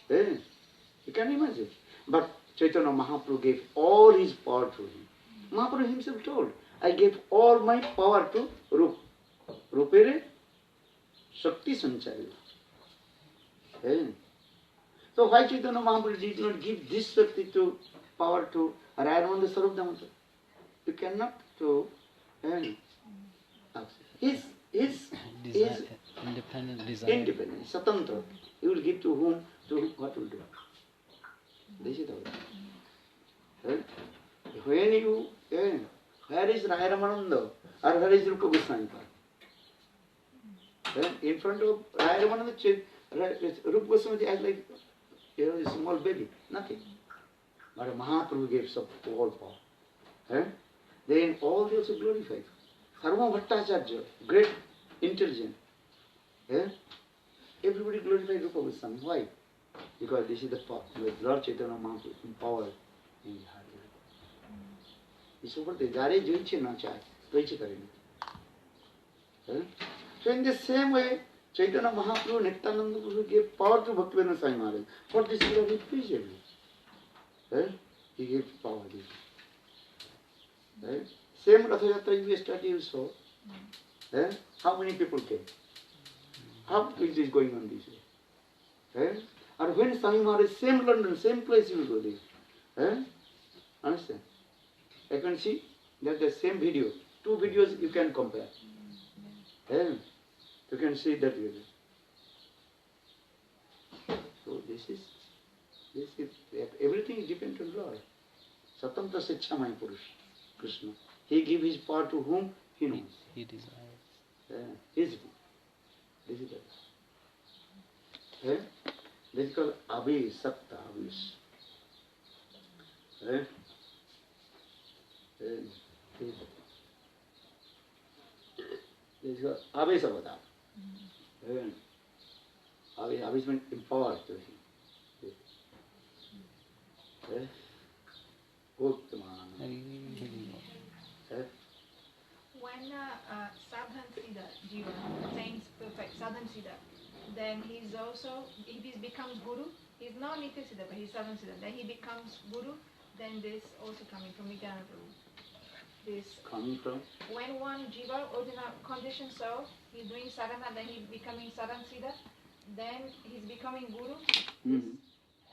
You can imagine. But Chaitanya Mahaprabhu gave all his power to him. Mahaprabhu himself told, I gave all my power to Rupa. Rupere Shakti Sanchaya. So why Chaitanya Mahaprabhu did not give this Shakti to power to Raya Ramananda Sarup Damodar? You cannot do his independent desire. Independent, Satantra. He will give to whom, to what will do. This is the way. When you, where is Raya Ramananda or where is Rupa Goswami? In front of Raya Ramananda, Rupa Goswami is like a small baby, nothing. But Mahaprabhu gave all power. Then all they also glorified. Sarva Bhattacharya, great, intelligent. Everybody glorified Rupa Goswami. Why? Because this is the power. Lord Chaitanya Mahaprabhu empowered in his heart. This is what they jare joiche na chai. Joiche karenge. So in the same way, Chaitanya Mahaprabhu, Nityananda Prabhu gave power to Bhaktivinoda Swami Maharaj. For this he was appreciated. He gave power. Same Ratha Yatra you study also. How many people came? How is this going on this way? And when Swami Maharaj, same London, same place you will go there. Understand? I can see that the same video. Two videos you can compare. You can see that video. So this is everything is dependent on Lord. Satantra Sichamai Purush, Krishna. He gives his power to whom he knows. He desires. His this is that. This is called Abhi Sakta Abhish. This इसको आवेश अवतार, आवेश में empowered to him. When Sadhan Siddha Jiva attains perfect Sadhan Siddha, then he becomes Guru. He's not Nitya Siddha, but he's Sadhan Siddha. Then he becomes Guru. Then this also coming from Nityananda Prabhu. This coming from when one Jiva original conditioned soul, he's doing sadhana, then he's becoming Sadhan Siddha. Then he's becoming Guru.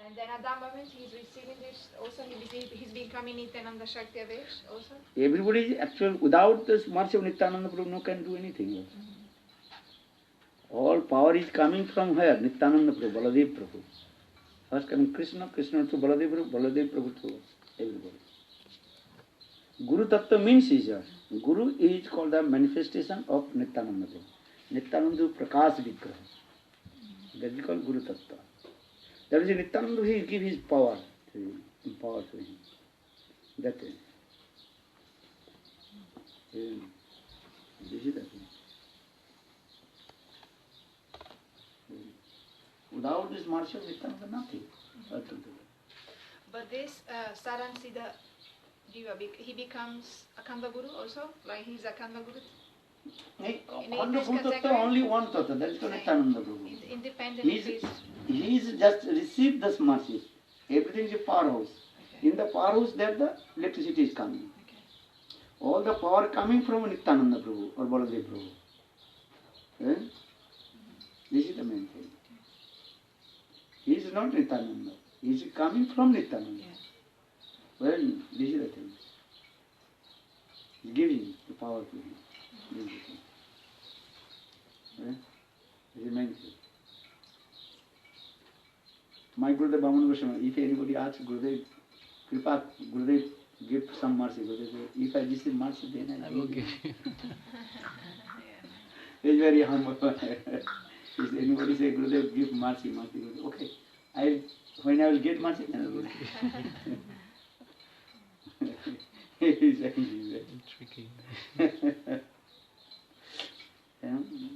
And then at that moment he's receiving this also, he's becoming Nityananda Shakti Avesh also. Everybody is actually, without this mercy of Nityananda Prabhu, no can do anything. All power is coming from where? Nityananda Prabhu, Baladev Prabhu. First coming Krishna, Krishna to Baladev Prabhu, Baladev Prabhu to everybody. Guru Tattva means is yours. Guru is called the manifestation of Nityananda Prabhu. Nityananda Prakash Vigraha. That is called Guru Tattva. That is Nityananda, he give his power to him, power to him. That is. This is the thing. Without this mercy of Nityananda, nothing. But this Sadhan Siddha Jiva, he becomes Akhanda Guru also? Like he's Akhanda Guru? Akhanda Guru Tattva, only one Tattva, that is called Nityananda Prabhu. Independent of his... He is just received this mercy. Everything is a powerhouse. Okay. In the powerhouse, there the electricity is coming. Okay. All the power coming from Nityananda Prabhu or Baladev Prabhu. This is the main thing. He is not Nityananda. He is coming from Nityananda. Well, this is the thing. He is giving the power to him. This is the thing. This is the main thing. My Gurudev Bhaman Goswami, if anybody asks Gurudev, Kripa, Gurudev, give some mercy. Gurudev, if I receive mercy, then I will give you. He is very humble. If anybody say, Gurudev, give mercy, mercy, Gurudev, okay. When I will get mercy, then I will give. He is very tricky.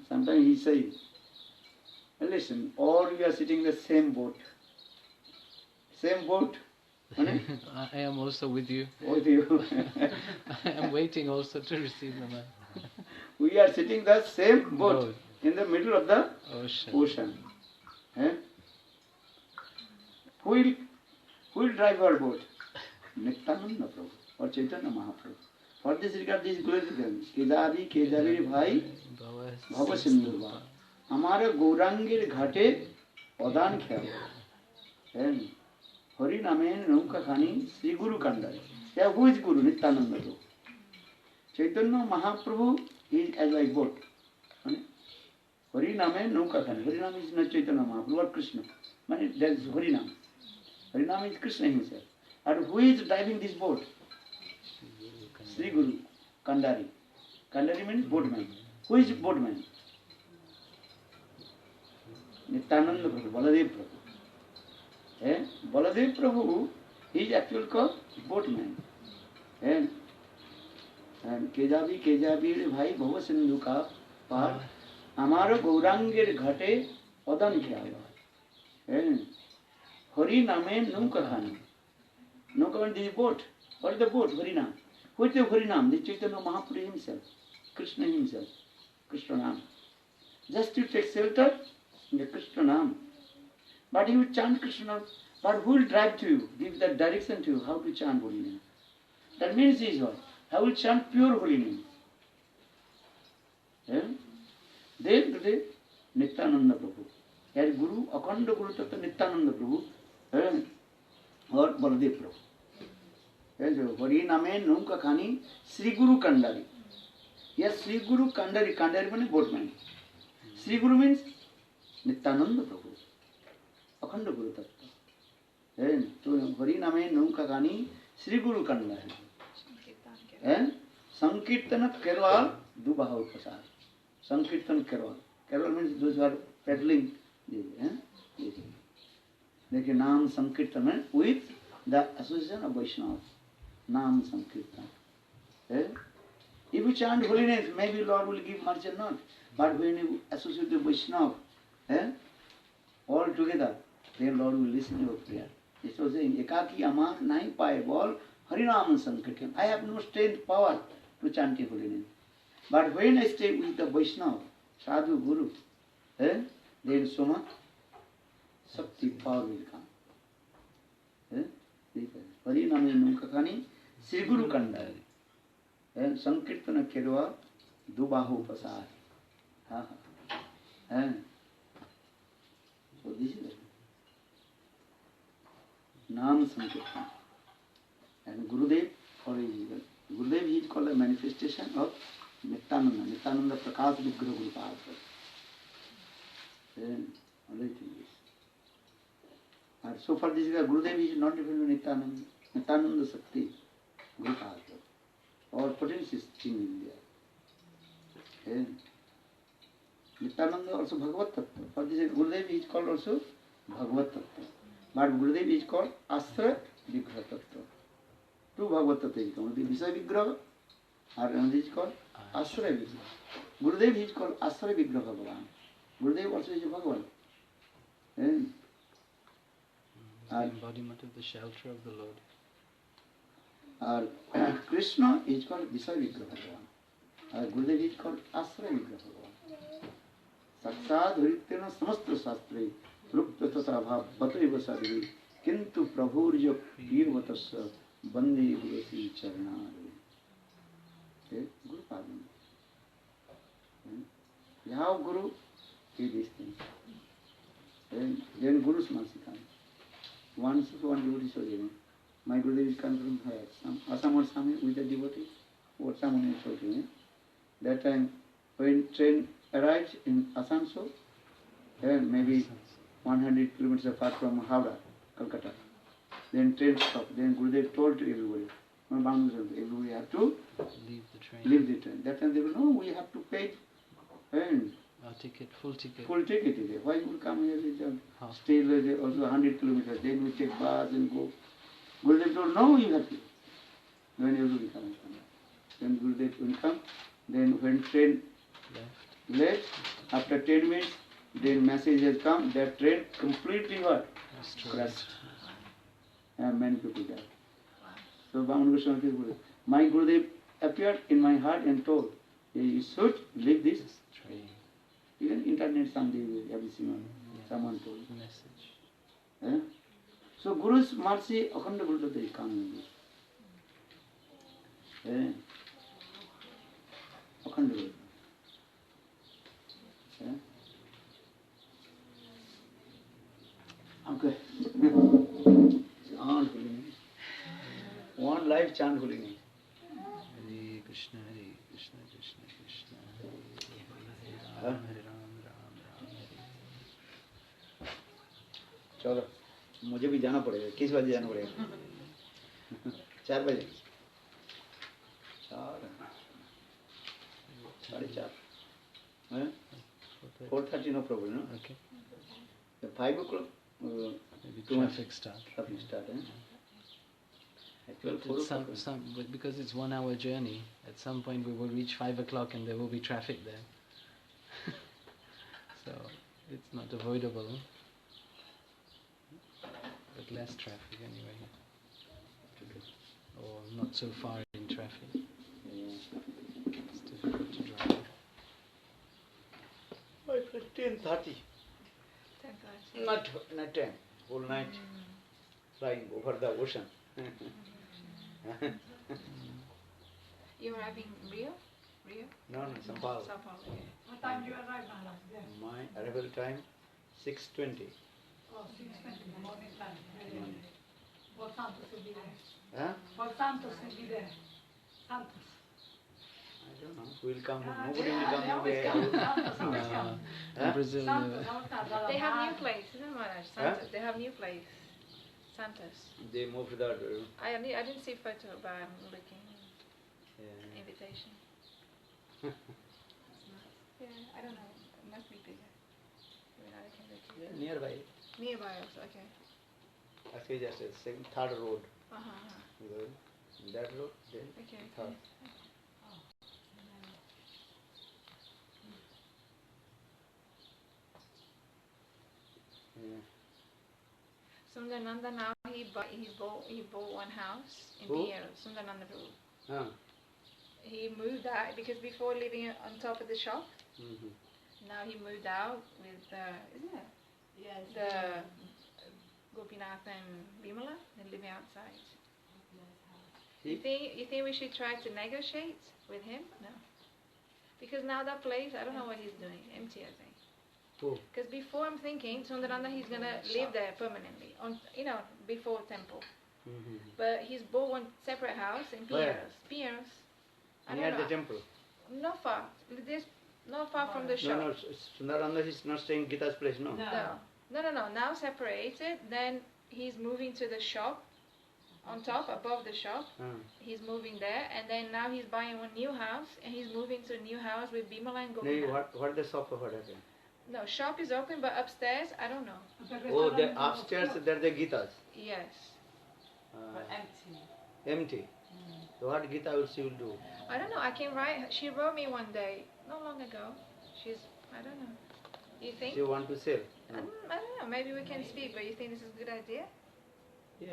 Sometimes he says, listen, all you are sitting in the same boat. Same boat. I am also with you. With you. I am waiting also to receive the man. We are sitting in the same boat in the middle of the ocean. Who will drive our boat? Nityananda Prabhu or Chaitanya Mahaprabhu. For this regard, this glory to them. Kedavi, Kedavi Bhai, Bhava Sindhurva. Hamara Gaurangir Ghate, Odan Khya. Hari Namen Nauka Khani, Sri Guru Kandari. Yeah, who is Guru? Nityananda Prabhu. Chaitanya Mahaprabhu is as like boat. Hari Namen Nauka Khani. Hari Nam is not Chaitanya Mahaprabhu or Krishna. There is Hari Nam. Hari Nam is Krishna himself. And who is driving this boat? Sri Guru Kandari. Kandari means boatman. Who is boatman? Nityananda Prabhu, Baladev Prabhu. Baladev Prabhu is actually called boatman. And Kejabi Bhai Bhava Sindhu ka par Amara Gaurangir Ghate Odan Khyava. Hari Namen Nauka Khani. Nauka means this boat. What is the boat? Hari Nam. Who is the Hari Nam? The Chaitanya Mahaprabhu himself. Krishna himself. Krishna Nam. Just to take shelter in the Krishna Nam. But you chant Krishna. But who will drive to you? Give the direction to you how to chant holy name. That means is what? I will chant pure holy name. Then today, Nityananda Prabhu. Here Guru, Akhanda Guru Tattva Nityananda Prabhu or Baladev Prabhu. Hari Namen Nauka Khani, Sri Guru Kandari. Yes, Sri Guru Kandari. Kandari means boatman. Sri Guru means Nityananda Prabhu. Akhanda Guru Tattva. Hari Namen Nauka Khani, Sri Guru Kandari. Sankirtana Kerwal Dubaha Upasar. Sankirtan Kerwal. Kerwal means those who are peddling. Like a Nam Sankirtan with the association of Vaishnavas. Nam Sankirtan. If If you chant holiness, maybe Lord will give mercy or not. But when you associate with Vaishnava, all together, then Lord will listen to your prayer. It was saying, Ekaki amar nahi paye bol harinam sankirtan. I have no strength, power to chant holiness. But when I stay with the Vaishnava, Sadhu, Guru, then so much Shakti, power will come. Harinam nunkakani, Sri Guru Kandari. Sankirtana Kedwa, Dubahu Pasar. So this is it. Nam Sankirtan. And Gurudev, for his Gurudev is called a manifestation of Nityananda. Nityananda Prakash Vigraha Guru Parva. Then only thing is. And so far this is Gurudev is not different from Nityananda. Nityananda Sakti, Guru Parva. Or potential thing in there. And Nityananda also Bhagavad Tattva. For this Gurudev is called also Bhagavad Tattva. But Gurudev is called Asra Vigraha Tattva. Two Bhagavad Tattva is called. Visaya Vigraha or another is called Asra Vigraha. Gurudev is called Asra Vigraha Bhagavan. Gurudev also is a Bhagavan. And the embodiment of the shelter of the Lord. Krishna is called Visaya Vigraha Bhagavan. Gurudev is called Asra Vigraha Bhagavan. Saksad Hrityana Samasta Sastri Rupta Tata Bhav Bataiva Sadhi Kintu Prabhurja Pirvatasa Bandi Gurasi Charnari. Guru Padma. You have Guru, see these things. Then Guru's mercy comes. Once one devotee saw him. My Gurudev is coming from here. Assam or Sami with a devotee. Or someone is talking him. That time when train arrived in Asansol, maybe 100 kilometers apart from Howrah, Calcutta. Then train stopped. Then Gurudev told to everybody, everybody have to leave the train. That time they will know we have to pay ticket, full ticket. Full ticket. Why you will come here with stay there also 100 kilometers. Then we take bus and go. Gurudev told, no, you have to. Then everybody comes. Then Gurudev will come. Then when train left, after 10 minutes, then message has come, that train completely what? Crashed. And many people died. So Bhagavan Goswami said, my Gurudev appeared in my heart and told, you should leave this train. Even internet someday will everything someone told. Message. So Guru's mercy, Akhanda Guru is coming. Akhanda Guru. Okay. Chant holiness. One life chant holiness. Hare Krishna, Krishna Krishna, Hare Ram, Hare Ram, Ram Hare. चलो मुझे भी जाना पड़ेगा किस बजे जाना पड़ेगा 4 बजे 4:30 4:30 no problem no okay 5 o'clock maybe traffic start actual 4 o'clock but because it's 1 hour journey at some point we will reach 5 o'clock and there will be traffic there so it's not avoidable but less traffic anyway or not so far in traffic it's difficult to drive 10:30 not 10 whole night flying over the ocean You're having Rio? no Sao Paulo. What time do you arrive, Maharaj? There? My arrival time 6:20 Oh, 6:20, morning time. Very early. For Santos will be there. huh? For Santos will be there. Santos. I don't know who will come nobody will come They always there come. Santos always come. in Brazil Santos, Alta, They have new Dalamar. place, isn't it, Maharaj? Santos. They have new place. Santos. they moved that I didn't see photo, but I'm looking. Invitation. Yeah, I don't know. It must be bigger. I mean, I can look at it. nearby Nearby also, okay. actually just a second third road Uh-huh. that road then Okay. third Sundarananda now he bought one house in Who? Pierre, Sundarananda Prabhu. Huh. He moved out because before living on top of the shop, Mhm. now he moved out with isn't it? Yes. The Gopinath and Bimala. They're living outside. You think we should try to negotiate with him? No. Because now that place, I don't know what he's doing. Empty, I think. Who? Because before I'm thinking Sundaranda he's gonna live there permanently on before temple. Mhm. But he's bought one separate house in Where? Pierre's. I Near don't the know. temple. Not far. This not far from the shop. No, Sundarananda is not staying Gita's place, no? No. Now separated. Then he's moving to the shop on top, above the shop. He's moving there, and then now he's buying one new house, and he's moving to a new house with Bimala and Gopinath. No, what the shop of what happened? No, shop is open, but upstairs, I don't know. Oh, the upstairs, there the Gitas. Yes. But empty. Empty. So what Gita she will do? I don't know. I can write. She wrote me one day, not long ago. I don't know. You think? She want to sell? No. I don't know. Maybe we can speak, but you think this is a good idea? Yeah.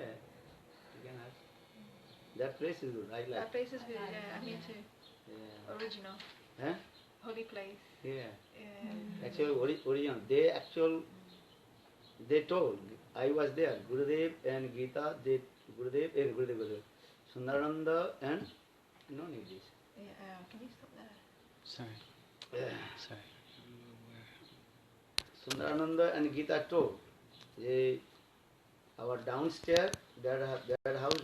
You can ask. That place is good. I like. That place is good. Yeah, me too. Yeah. Original. Huh? Holy place. Yeah. Yeah. Actually, original. They told. I was there. Gurudev and Gita. Gurudev. Sundarananda and no need this. Yeah. Can you stop there? Sorry. Sorry. Sundarananda and Gita told, our downstairs, that house